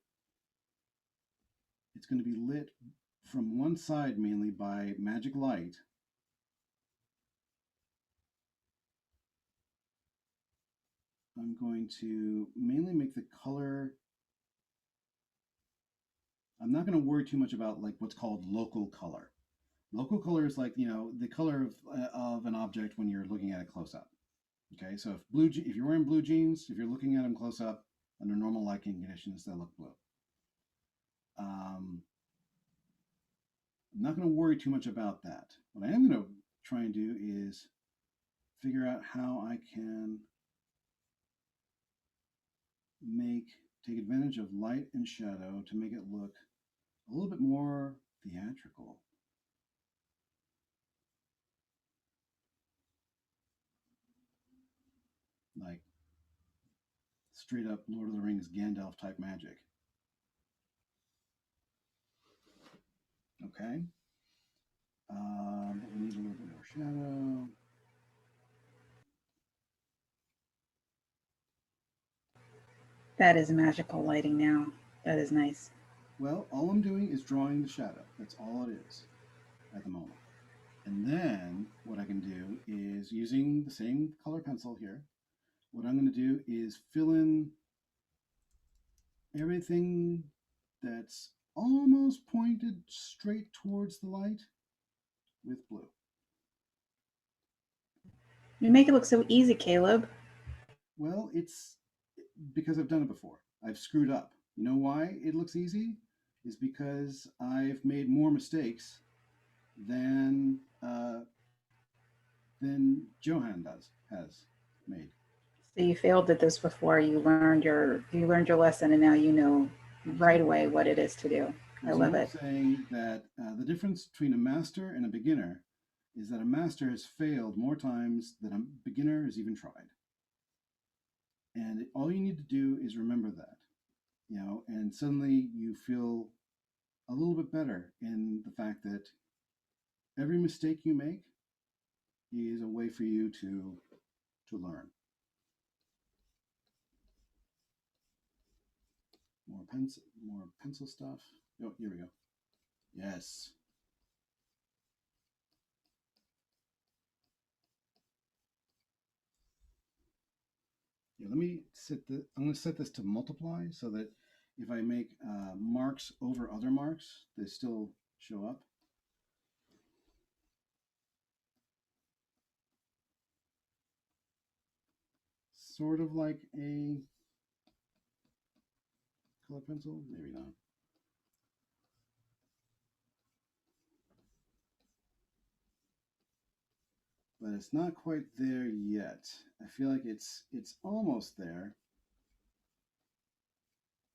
to be lit from one side mainly by magic light, I'm going to mainly make the color. I'm not going to worry too much about like what's called local color. Local color is like, the color of an object when you're looking at it close up. Okay, so if you're wearing blue jeans, if you're looking at them close up under normal lighting conditions, they'll look blue. I'm not going to worry too much about that. What I am going to try and do is figure out how I can take advantage of light and shadow to make it look a little bit more theatrical. Like straight up Lord of the Rings Gandalf type magic. Okay. We need a little bit more shadow. That is magical lighting now. That is nice. Well, all I'm doing is drawing the shadow. That's all it is at the moment. And then what I can do is, using the same color pencil here, what I'm going to do is fill in everything that's almost pointed straight towards the light with blue. You make it look so easy, Caleb. Well, it's because I've done it before. I've screwed up. You know why it looks easy? Is because I've made more mistakes than Johan has made. So you failed at this before. You learned your lesson, and now you know right away what it is to do. I love it. Saying that the difference between a master and a beginner is that a master has failed more times than a beginner has even tried. And all you need to do is remember that, and suddenly you feel a little bit better in the fact that every mistake you make is a way for you to learn. More pencil stuff. Oh, here we go. Yes. Yeah, I'm going to set this to multiply so that if I make marks over other marks, they still show up. Sort of like a color pencil, maybe not. But it's not quite there yet. I feel like it's almost there.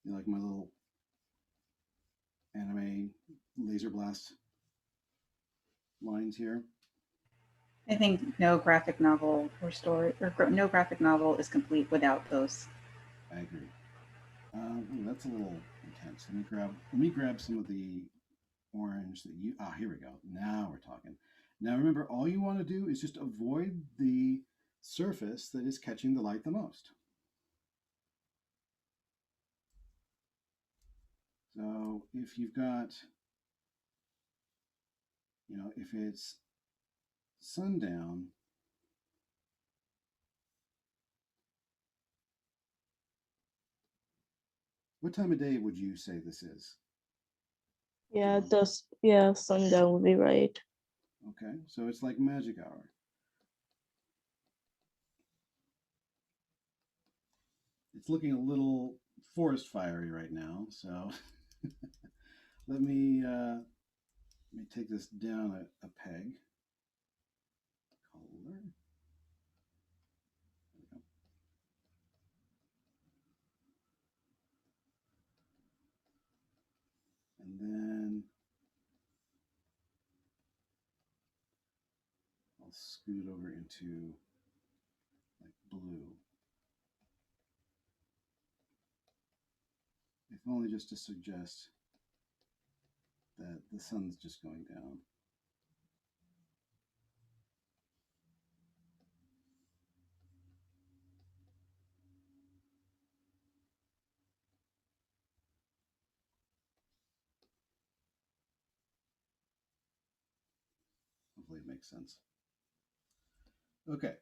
Like my little anime laser blast lines here. I think no graphic novel no graphic novel is complete without those. I agree. That's a little intense. Let me grab some of the orange that you. Here we go. Now we're talking. Now remember, all you want to do is just avoid the surface that is catching the light the most. So if you've got, if it's sundown, what time of day would you say this is? Yeah, Yeah, sundown would be right. Okay, so it's like magic hour. It's looking a little forest fiery right now, so let me take this down a peg. Color. There we go. And then I'll scoot over into like blue. If only just to suggest that the sun's just going down. Hopefully it makes sense. Okay.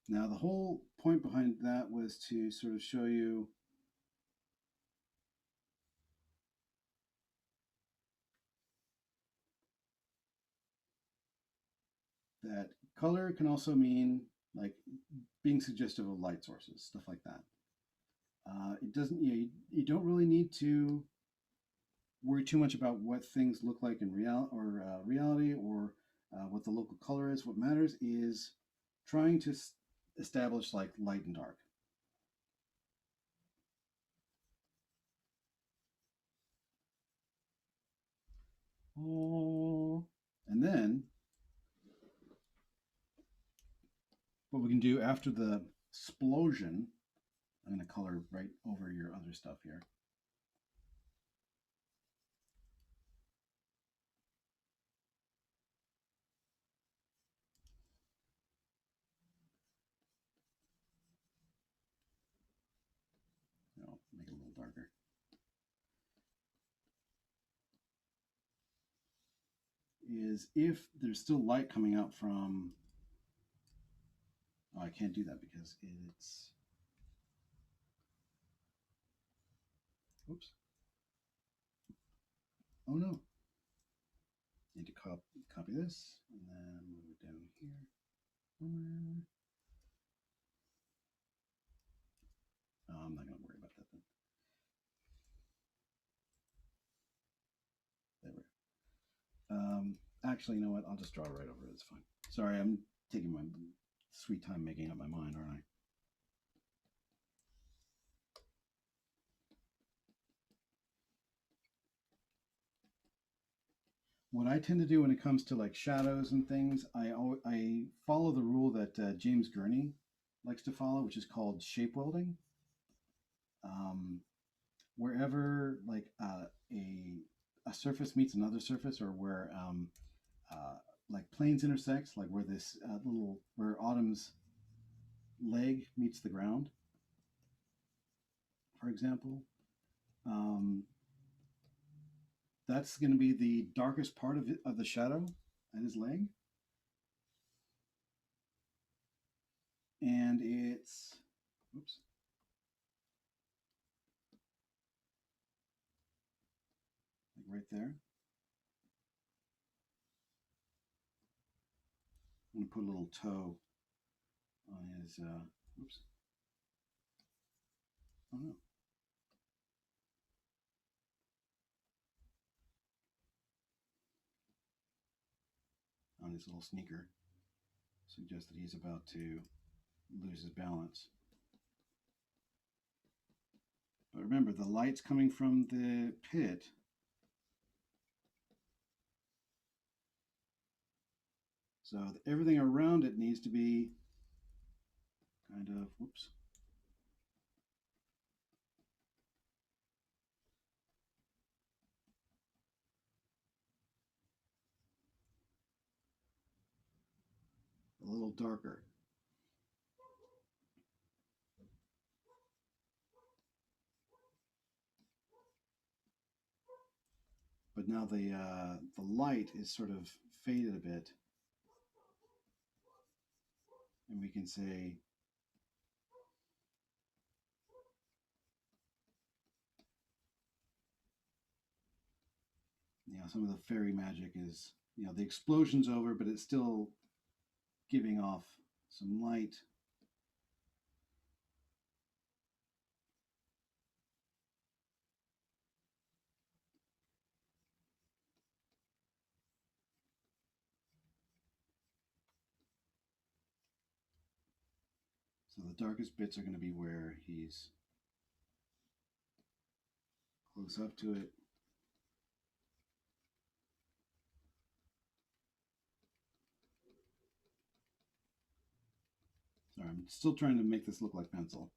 Now the whole point behind that was to sort of show you that color can also mean like being suggestive of light sources, stuff like that. It doesn't, you don't really need to worry too much about what things look like in reality or what the local color is. What matters is trying to establish like light and dark. Oh, and then what we can do after the explosion, I'm going to color right over your other stuff here. No, make it a little darker. Is if there's still light coming out from, oh, I can't do that because it's, oops. Oh no. Need to copy this and then move it down here. Oh, I'm not going to worry about that then. There we go. Actually, you know what? I'll just draw right over it. It's fine. Sorry, I'm taking my sweet time making up my mind, aren't I? What I tend to do when it comes to like shadows and things, I follow the rule that James Gurney likes to follow, which is called shape welding. Wherever like a surface meets another surface, or where like planes intersect, like where this where Autumn's leg meets the ground, for example, that's going to be the darkest part of the shadow at his leg, and it's, oops, like right there. I'm going to put a little toe on his, oops, oh no. On his little sneaker, suggests that he's about to lose his balance. But remember, the light's coming from the pit. So everything around it needs to be kind of, whoops. A little darker. But now the light is sort of faded a bit. And we can say, some of the fairy magic is, the explosion's over, but it's still giving off some light. So the darkest bits are going to be where he's close up to it. Sorry, I'm still trying to make this look like pencil.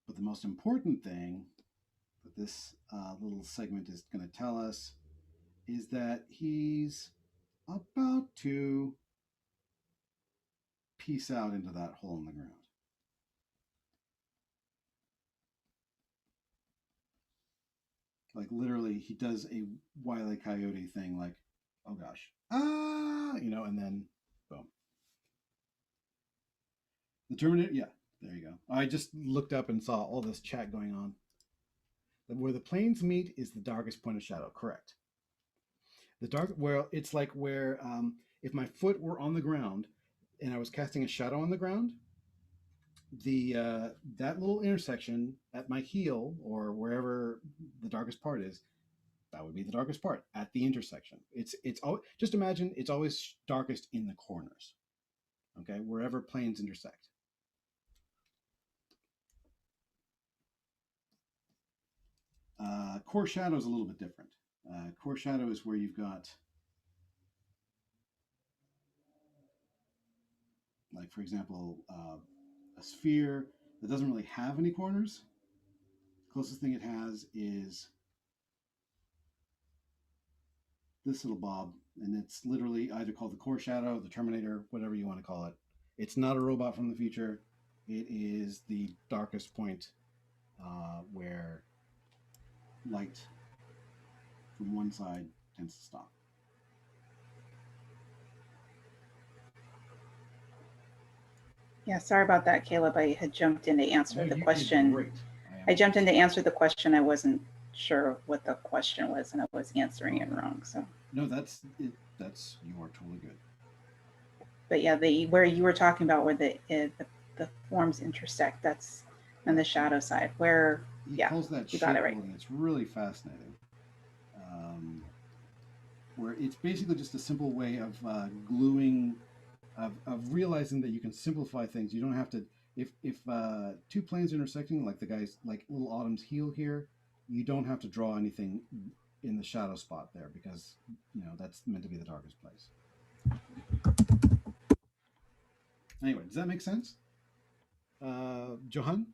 But the most important thing that this little segment is going to tell us is that he's about to piece out into that hole in the ground. Like literally, he does a Wile E. Coyote thing, like, oh gosh, and then boom. The Terminator, yeah, there you go. I just looked up and saw all this chat going on. Where the planes meet is the darkest point of shadow, correct. It's like where if my foot were on the ground and I was casting a shadow on the ground, that little intersection at my heel or wherever the darkest part is, that would be the darkest part at the intersection. It's just imagine it's always darkest in the corners, okay, wherever planes intersect. Core shadow is a little bit different. Core shadow is where you've got, like, for example, a sphere that doesn't really have any corners. The closest thing it has is this little bob, and it's literally either called the core shadow, the Terminator, whatever you want to call it. It's not a robot from the future. It is the darkest point where light from one side tends to stop. Yeah, sorry about that, Caleb. I had jumped in to answer the question. Great. I jumped in to answer the question. I wasn't sure what the question was, and I was answering it wrong. So no, that's it. You are totally good. But yeah, where you were talking about where the forms intersect, that's on the shadow side. Where he calls that you got it right. And it's really fascinating. Where it's basically just a simple way of gluing, of realizing that you can simplify things. You don't have to, if two planes are intersecting, like the guy's, like little Autumn's heel here, you don't have to draw anything in the shadow spot there because, that's meant to be the darkest place. Anyway, does that make sense? Johan?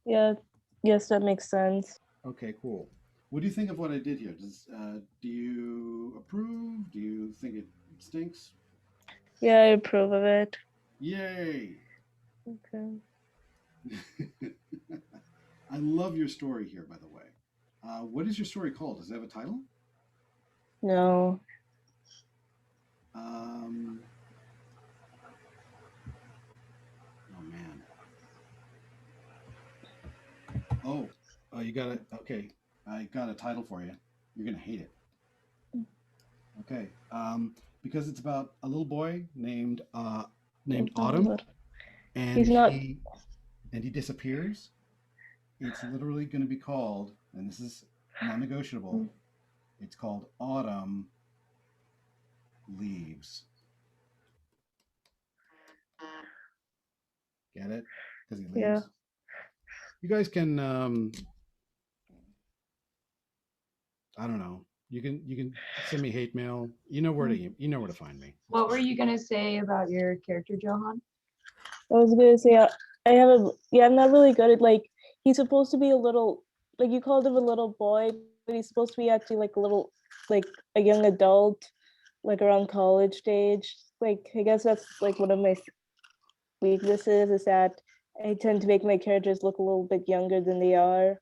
Yeah. Yes, that makes sense. Okay, cool. What do you think of what I did here? Do you approve? Do you think it stinks? Yeah, I approve of it. Yay! Okay. I love your story here, by the way. What is your story called? Does it have a title? No. Oh man. Oh, you got it. Okay, I got a title for you. You're gonna hate it. Okay, because it's about a little boy named Autumn, and he disappears. It's literally going to be called, and this is non-negotiable. It's called Autumn Leaves. Get it? Because he leaves. Yeah. You guys can, I don't know. You can send me hate mail. You know where to find me. What were you gonna say about your character, Johan? I was gonna say I'm not really good at, like, he's supposed to be a little, like, you called him a little boy, but he's supposed to be actually like a little, like a young adult, like around college age. Like, I guess that's like one of my weaknesses is that I tend to make my characters look a little bit younger than they are.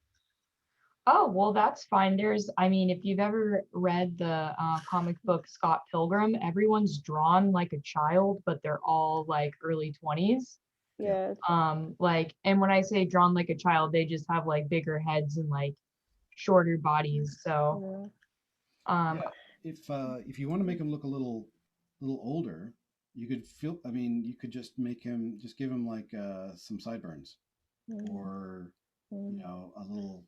Oh, well, that's fine. If you've ever read the comic book Scott Pilgrim, everyone's drawn like a child, but they're all like early 20s. Yeah. Like, and when I say drawn like a child, they just have like bigger heads and like shorter bodies. So, Yeah. If you want to make him look a little older, you could feel. I mean, you could just give him like some sideburns, or a little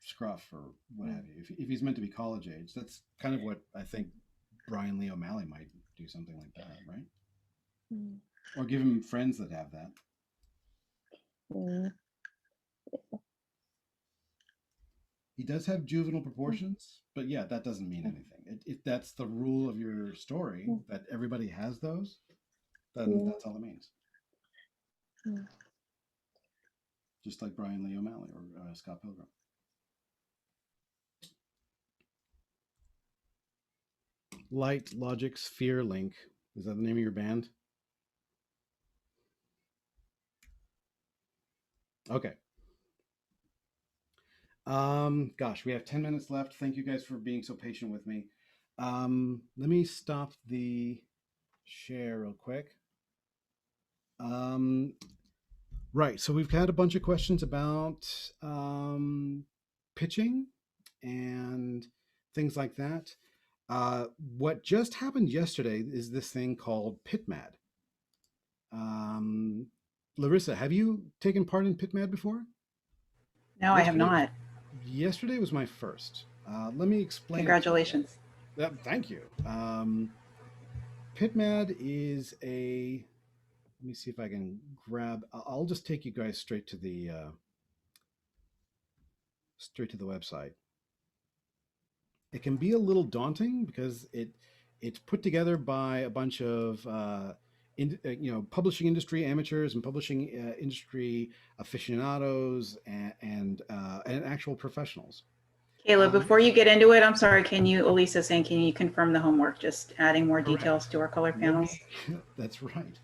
scruff or what have you. If he's meant to be college age, that's kind of what I think Brian Lee O'Malley might do, something like that, right? Mm. Or give him friends that have that. Mm. He does have juvenile proportions, but yeah, that doesn't mean anything. If that's the rule of your story, that everybody has those, then that's all it means. Mm. Just like Brian Lee O'Malley or Scott Pilgrim. Light Logic Sphere Link. Is that the name of your band? Okay. Gosh, we have 10 minutes left. Thank you guys for being so patient with me. Let me stop the share real quick. Right, so we've had a bunch of questions about pitching and things like that. What just happened yesterday is this thing called PitMad. Larissa, have you taken part in PitMad before? No, I have not. Yesterday was my first. Let me explain. Congratulations. Thank you. PitMad is a. Let me see if I can grab. I'll just take you guys straight to the website. It can be a little daunting because it's put together by a bunch of publishing industry amateurs and publishing industry aficionados and actual professionals. Caleb, before you get into it, I'm sorry, Elisa saying, can you confirm the homework? Just adding more details to our color panels. That's right.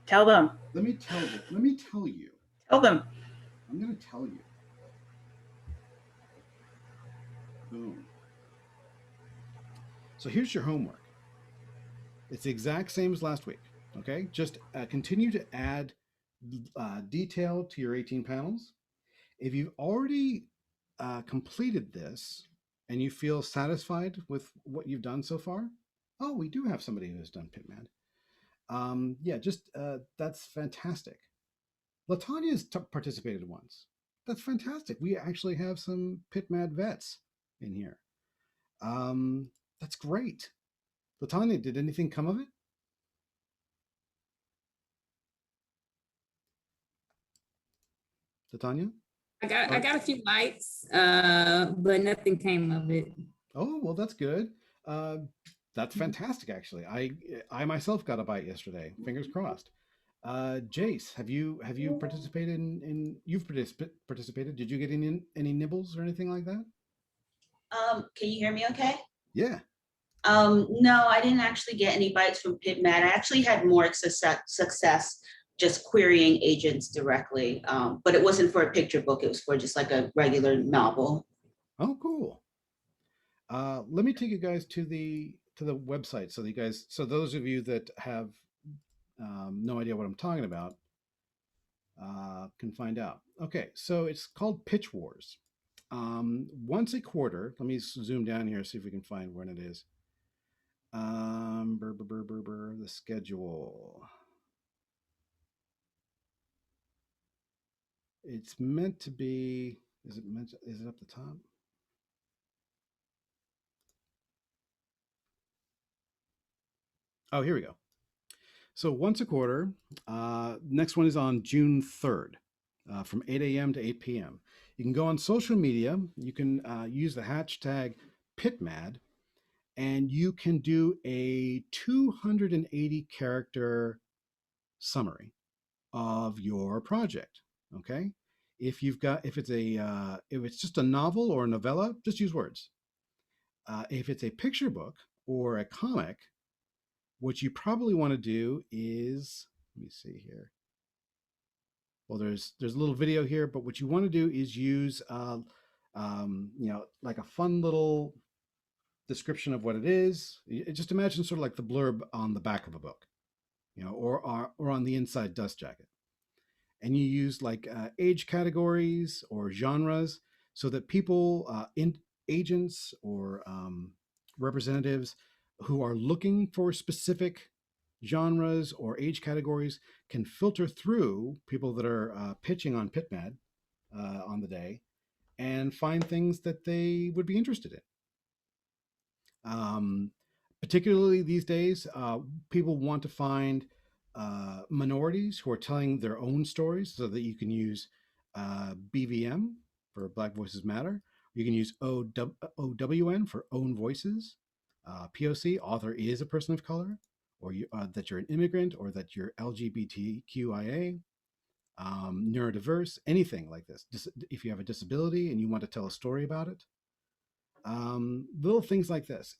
Tell them. Let me tell you. Tell them. I'm going to tell you. Boom. So here's your homework. It's the exact same as last week. Okay, just continue to add detail to your 18 panels. If you've already completed this and you feel satisfied with what you've done so far, oh, we do have somebody who has done PitMad. That's fantastic. Latanya's participated once. That's fantastic. We actually have some PitMad vets in here. That's great. Latanya, did anything come of it? Latanya? I got a few likes, but nothing came of it. Oh, well, that's good. That's fantastic, actually. I myself got a bite yesterday. Fingers crossed. Jace, have you participated in you've participated? Did you get any nibbles or anything like that? Can you hear me okay? Yeah. No, I didn't actually get any bites from PitMad. I actually had more success just querying agents directly, but it wasn't for a picture book. It was for just like a regular novel. Oh, cool. Let me take you guys to the website so those of you that have no idea what I'm talking about can find out. Okay, so it's called Pitch Wars. Once a quarter, let me zoom down here, see if we can find when it is. The schedule. It's meant to be, is it up the top? Oh, here we go. So once a quarter, next one is on June 3rd from 8 a.m. to 8 p.m. You can go on social media. You can use the hashtag PitMad, and you can do a 280 character summary of your project. Okay. If it's just a novel or a novella, just use words. If it's a picture book or a comic, what you probably want to do is, let me see here. Well, there's a little video here, but what you want to do is use, like a fun little description of what it is. Just imagine sort of like the blurb on the back of a book. or on the inside dust jacket. And you use like age categories or genres so that people, agents or representatives who are looking for specific genres or age categories can filter through people that are pitching on PitMad on the day and find things that they would be interested in. Particularly these days, people want to find minorities who are telling their own stories, so that you can use BVM for Black Voices Matter. You can use OWN for Own Voices. POC, author is a person of color, or that you're an immigrant, or that you're LGBTQIA, neurodiverse, anything like this. If you have a disability and you want to tell a story about it, little things like this.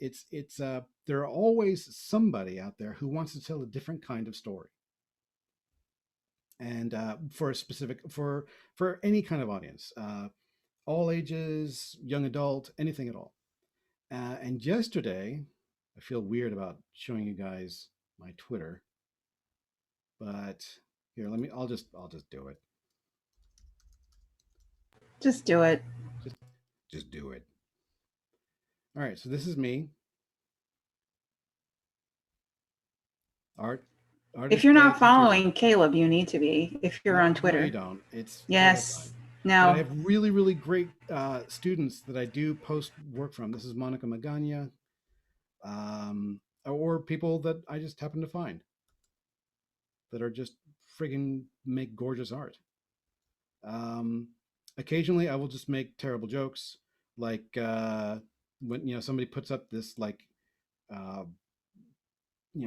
There are always somebody out there who wants to tell a different kind of story, and for any kind of audience, all ages, young adult, anything at all. And yesterday, I feel weird about showing you guys my Twitter, but here, I'll just do it. Just do it. Just do it. All right, so this is me. Art. If you're not following Caleb, you need to be. If you're on Twitter, no, you don't. It's yes. No. No. I have really, really great students that I do post work from. This is Monica Magana, or people that I just happen to find that are just friggin' make gorgeous art. Occasionally, I will just make terrible jokes, like when somebody puts up this like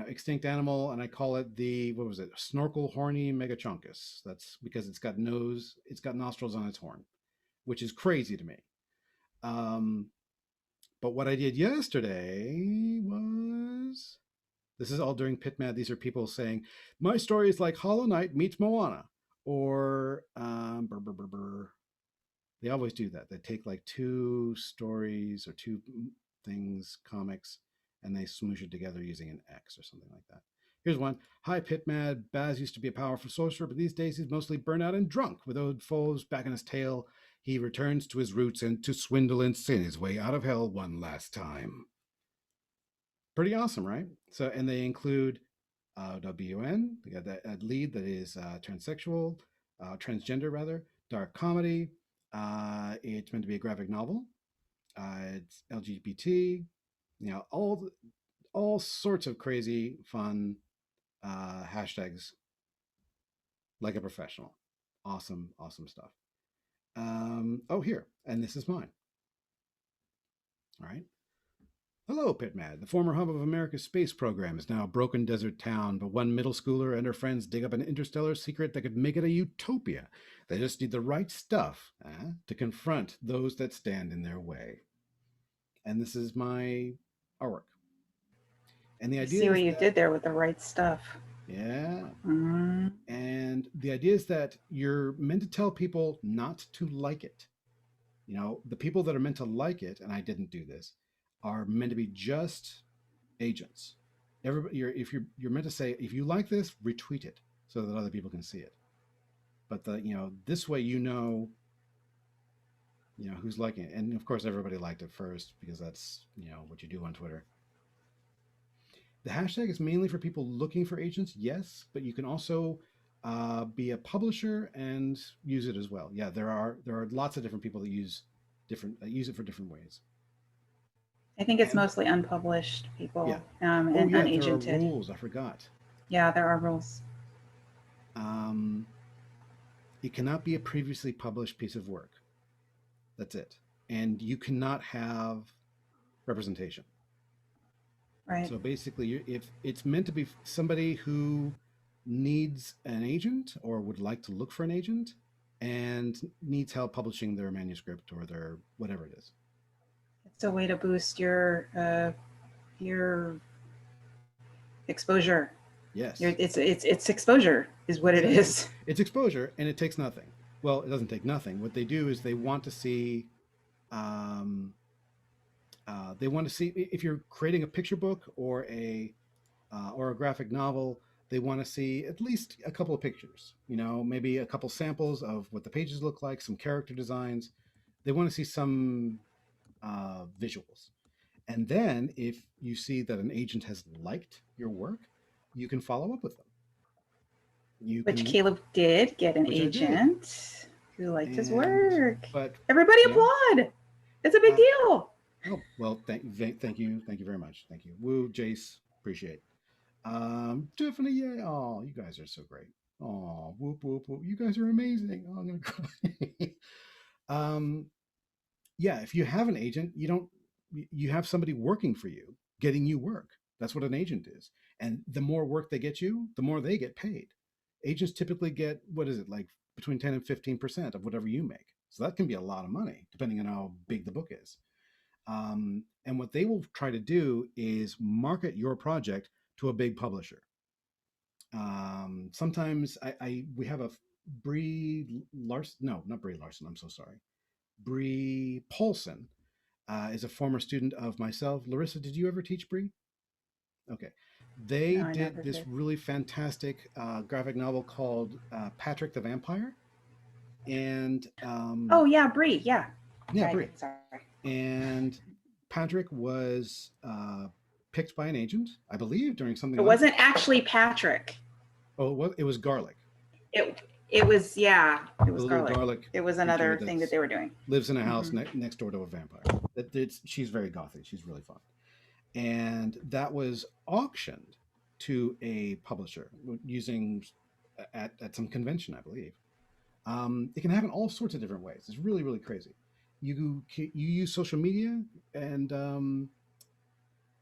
extinct animal, and I call it snorkel horny megachunkus. That's because it's got nostrils on its horn, which is crazy to me. But what I did yesterday was, this is all during PitMad. These are people saying, my story is like Hollow Knight meets Moana, or they always do that. They take like two stories or two things, comics, and they smoosh it together using an X or something like that. Here's one. Hi, Pitmad. Baz used to be a powerful sorcerer, but these days he's mostly burnt out and drunk. With old foes back in his tail, he returns to his roots and to swindle and sin his way out of hell one last time. Pretty awesome, right? So, and they include WN, they got that lead that is transsexual, transgender rather, dark comedy. It's meant to be a graphic novel. It's LGBT. All sorts of crazy fun hashtags, like a professional. Awesome stuff. Here, and this is mine. All right. Hello, PitMad. The former hub of America's space program is now a broken desert town, but one middle schooler and her friends dig up an interstellar secret that could make it a utopia. They just need the right stuff to confront those that stand in their way. And this is my artwork. And the idea see what you did there with the right stuff. Yeah. Mm-hmm. And the idea is that you're meant to tell people not to like it. The people that are meant to like it, and I didn't do this, are meant to be just agents. Everybody, you're meant to say, if you like this, retweet it so that other people can see it. But this way, who's liking it. And of course, everybody liked it first because that's, what you do on Twitter. The hashtag is mainly for people looking for agents, yes, but you can also be a publisher and use it as well. Yeah, there are lots of different people that use it for different ways. I think it's mostly unpublished people, yeah. And unagented. There are rules. I forgot. Yeah, there are rules. It cannot be a previously published piece of work. That's it. And you cannot have representation. Right. So basically, if it's meant to be somebody who needs an agent or would like to look for an agent and needs help publishing their manuscript or their whatever it is. It's a way to boost your exposure. Yes. It's exposure is what it is. It's exposure, and it takes nothing. Well, it doesn't take nothing. What they do is they want to see. They want to see if you're creating a picture book or a graphic novel. They want to see at least a couple of pictures, you know, maybe a couple samples of what the pages look like, some character designs. They want to see some visuals. And then if you see that an agent has liked your work, you can follow up with them. You Which can, Caleb did get an Which I did. agent who liked his And- work. but Everybody yeah. applaud. It's a big Uh, deal. oh well, thank you very much. Thank you. Woo, Jace, appreciate. Tiffany, yeah. Oh, you guys are so great. Oh, whoop whoop whoop. You guys are amazing. Oh, I'm gonna cry. Yeah, if you have an agent, you have somebody working for you, getting you work. That's what an agent is. And the more work they get you, the more they get paid. Agents typically get, what is it, like between 10 and 15% of whatever you make. So that can be a lot of money, depending on how big the book is. And what they will try to do is market your project to a big publisher. Sometimes we have a Brie Larson, no, not Brie Larson, I'm so sorry. Brie Paulson is a former student of myself. Larissa, did you ever teach Brie? Okay. They No, I did never this did. really fantastic graphic novel called Patrick the Vampire. And Oh yeah, Brie. Yeah. yeah, Right, Brie. Sorry. And Patrick was picked by an agent, I believe, during something. It like- wasn't actually Patrick. Oh, it was Garlic. It was, yeah, it The was little Garlic. Garlic It was another creature thing that that's- they were doing. lives in a house Mhm. next door to a vampire. She's very gothic. She's really fun. And that was auctioned to a publisher using at some convention, I believe. It can happen all sorts of different ways. It's really, really crazy. You use social media, and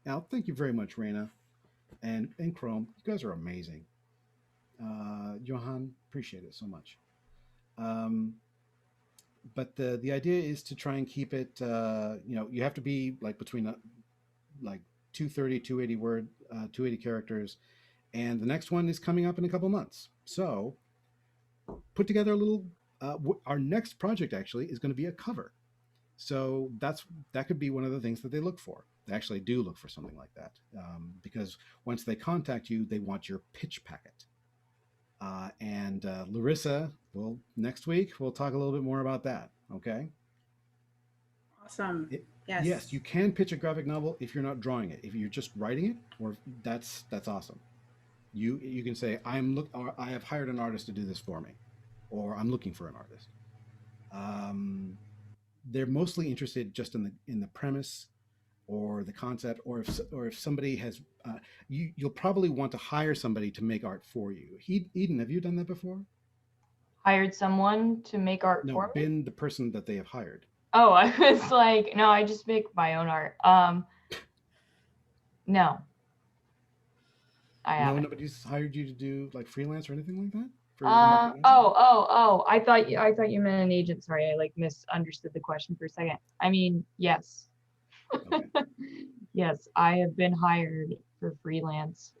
now thank you very much, Raina and Chrome. You guys are amazing. Johan, appreciate it so much. But the idea is to try and keep it. You have to be like between like 230, 280 word, 280 characters, and the next one is coming up in a couple months. So put together a little. Our next project actually is going to be a cover. So that could be one of the things that they look for. They actually do look for something like that because once they contact you, they want your pitch packet. And Larissa, well, next week we'll talk a little bit more about that. Okay. Awesome. Yes. Yes, you can pitch a graphic novel if you're not drawing it. If you're just writing it, or that's awesome. You can say or I have hired an artist to do this for me, or I'm looking for an artist. They're mostly interested just in the premise or the concept, or if somebody has you'll probably want to hire somebody to make art for you. Eden, have you done that before? Hired someone to make art No, for me? been the person that they have hired. Oh, I was like, no, I just make my own art. No. I No, haven't. nobody's hired you to do like freelance or anything like that? For I thought you meant an agent. Sorry, I like misunderstood the question for a second. I mean, yes. Okay. Yes, I have been hired for freelance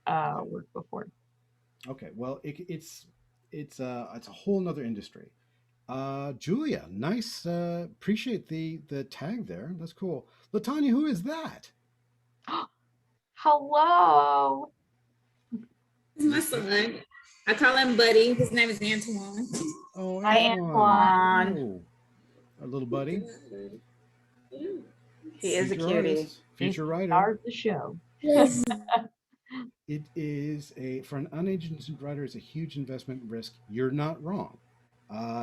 work before. Okay, well, it's a whole nother industry. Julia, nice. Appreciate the tag there. That's cool. Latanya, who is that? Hello. This is my son. I call him Buddy. His name is Antoine. Oh, Hi, Antoine. Oh, our little buddy. He is a Future cutie. artist, future writer. Star of the show. Yes. It is for an unagented writer, it's a huge investment risk. You're not wrong.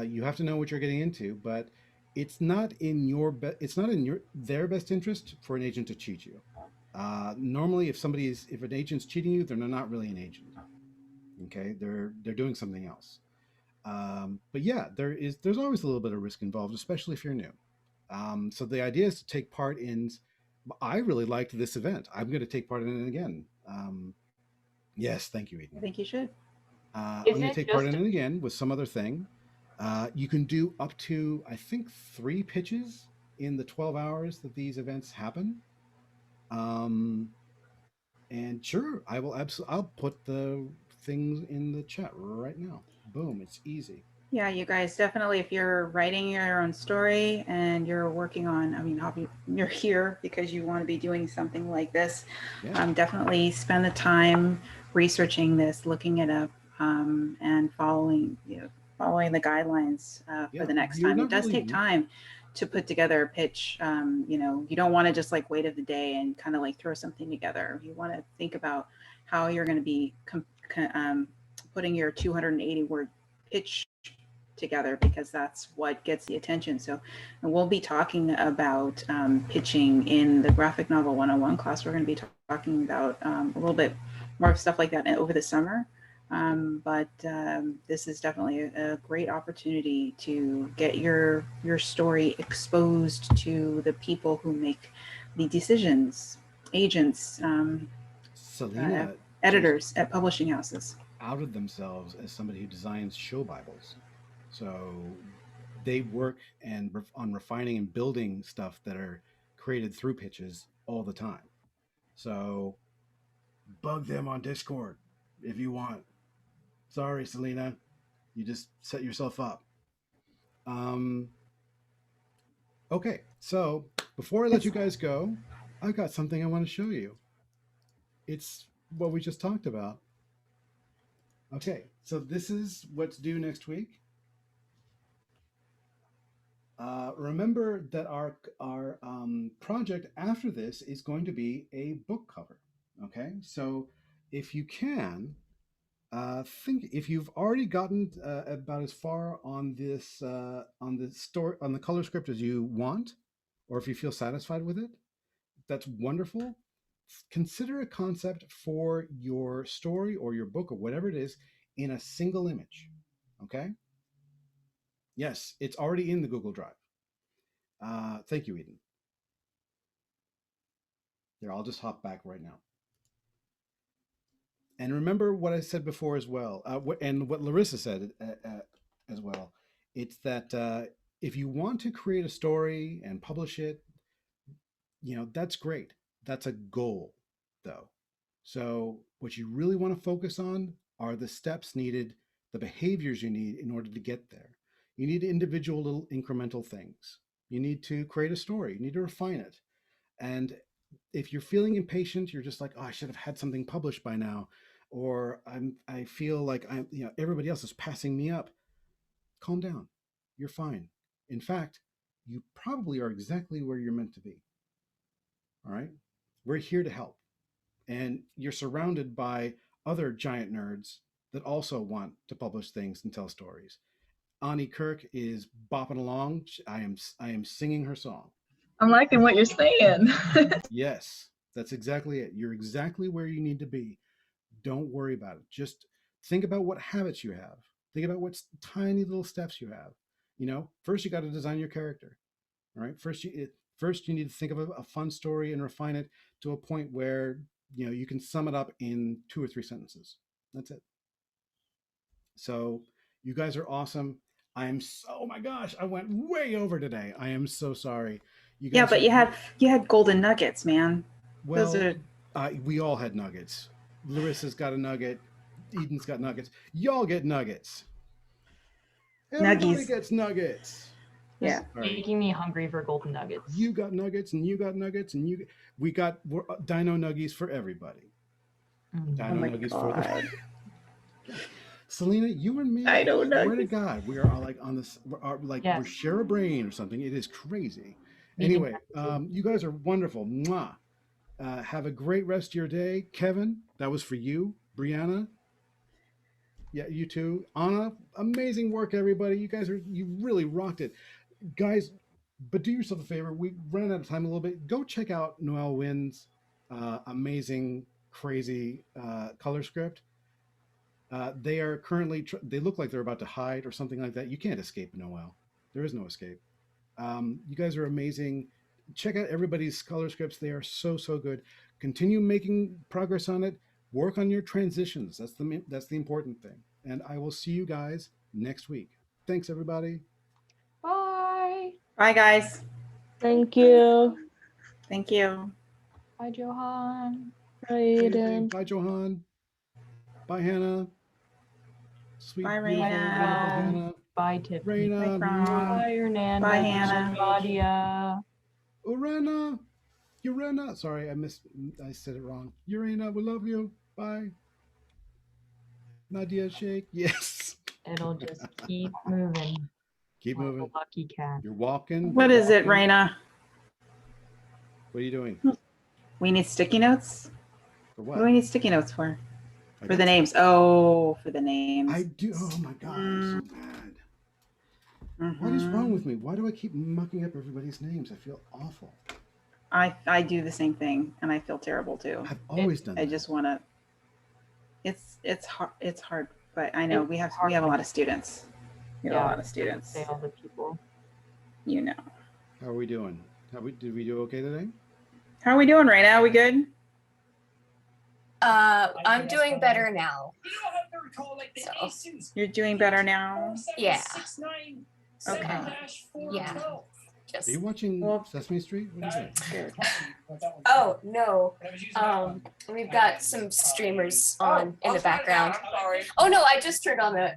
You have to know what you're getting into, but it's not in their best interest for an agent to cheat you. Normally, if an agent's cheating you, they're not really an agent. Okay, they're doing something else. But yeah, there's always a little bit of risk involved, especially if you're new. So the idea is to take part in. I really liked this event. I'm going to take part in it again. Yes, thank you, Eden. I think you should. I'm Is going to it take part in just- it again with some other thing. You can do up to, I think, 3 pitches in the 12 hours that these events happen. And sure, I'll put the things in the chat right now. Boom, it's easy. Yeah, you guys definitely, if you're writing your own story and you're working on, I mean, you're here because you want to be doing something like this, Yeah. definitely spend the time researching this, looking it up, and following the guidelines Yeah, for the next you're time. It not does really take time to put together a pitch. You don't want to just like wait of the day and kind of like throw something together. You want to think about how you're going to be putting your 280 word pitch together, because that's what gets the attention. So we'll be talking about pitching in the graphic novel 101 class. We're going to be talking about a little bit more of stuff like that over the summer. But this is definitely a great opportunity to get your story exposed to the people who make the decisions, agents, Selena editors at publishing houses. outed themselves as somebody who designs show Bibles. So they work on refining and building stuff that are created through pitches all the time. So bug them on Discord if you want. Sorry, Selena, you just set yourself up. Okay, so before I let you guys go, I've got something I want to show you. It's what we just talked about. Okay, so this is what's due next week. Remember that our project after this is going to be a book cover. Okay, so if you can think, if you've already gotten about as far on this on the story on the color script as you want, or if you feel satisfied with it, that's wonderful. Consider a concept for your story or your book or whatever it is in a single image. Okay. Yes, it's already in the Google Drive. Thank you, Eden. Here, I'll just hop back right now. And remember what I said before as well, and what Larissa said as well. It's that if you want to create a story and publish it, that's great. That's a goal, though. So what you really want to focus on are the steps needed, the behaviors you need in order to get there. You need individual little incremental things. You need to create a story. You need to refine it. And if you're feeling impatient, you're just like, oh, I should have had something published by now, or I feel like everybody else is passing me up. Calm down. You're fine. In fact, you probably are exactly where you're meant to be. All right? We're here to help. And you're surrounded by other giant nerds that also want to publish things and tell stories. Ani Kirk is bopping along. I am singing her song. I'm liking what you're saying. Yes, that's exactly it. You're exactly where you need to be. Don't worry about it. Just think about what habits you have. Think about what tiny little steps you have. First you got to design your character. All right. First you need to think of a fun story and refine it to a point where you can sum it up in 2 or 3 sentences. That's it. So you guys are awesome. Oh my gosh, I went way over today. I am so sorry. You guys but you had golden nuggets, man. Well, we all had nuggets. Larissa's got a nugget. Eden's got nuggets. Y'all get nuggets. Everybody gets nuggets. Yeah. Making me hungry for golden nuggets. You got nuggets, and you got nuggets, and we got dino nuggies for everybody. Dino nuggies for the. Selena, you and me, I don't know. Swear to God, we are all like on this, we share a brain or something. It is crazy. Anyway, you guys are wonderful. Mwah. Have a great rest of your day. Kevin, that was for you. Brianna, yeah, you too. Anna, amazing work, everybody. You really rocked it. Guys, but do yourself a favor. We ran out of time a little bit. Go check out Noelle Wynn's amazing, crazy color script. They are currently, they look like they're about to hide or something like that. You can't escape Noelle. There is no escape. You guys are amazing. Check out everybody's color scripts. They are so, so good. Continue making progress on it. Work on your transitions. That's the important thing. And I will see you guys next week. Thanks, everybody. Bye. Bye, guys. Thank you. Thank you. Bye, Johan. Bye, Eden. Bye, Johan. Bye, Hannah. Sweet, bye, beautiful, Raina. wonderful Hannah. Bye, Tiffany. Raina, Bye, Hernando. Bye, Hannah. Claudia. Urena, Urena. Sorry, I said it wrong. Urena, we love you. Bye. Nadia Shake. Yes. It'll just keep moving. Keep like a moving. lucky cat. You're walking. What you're is it, walking. Raina? What are you doing? We need sticky notes? For What do we what? need sticky notes for? I For the got- names. Oh, for the names. I do. Oh my God, I'm so mad. What is Mhm. wrong with me? Why do I keep mucking up everybody's names? I feel awful. I do the same thing, and I feel terrible too. I've always done I that. just want to. It's hard, but I know It's we have hard. a lot of students. We have Yeah, a lot of students. Say all the people. You know. How are we doing? Did we do okay today? How are we doing right now? We good? I'm doing better now. So, You're doing better now. yeah. Okay. Yeah. Are Just, you watching Well- Sesame Street? What is it? Good. oh, no. We've got some streamers on in the background. Oh, no, I just turned on the,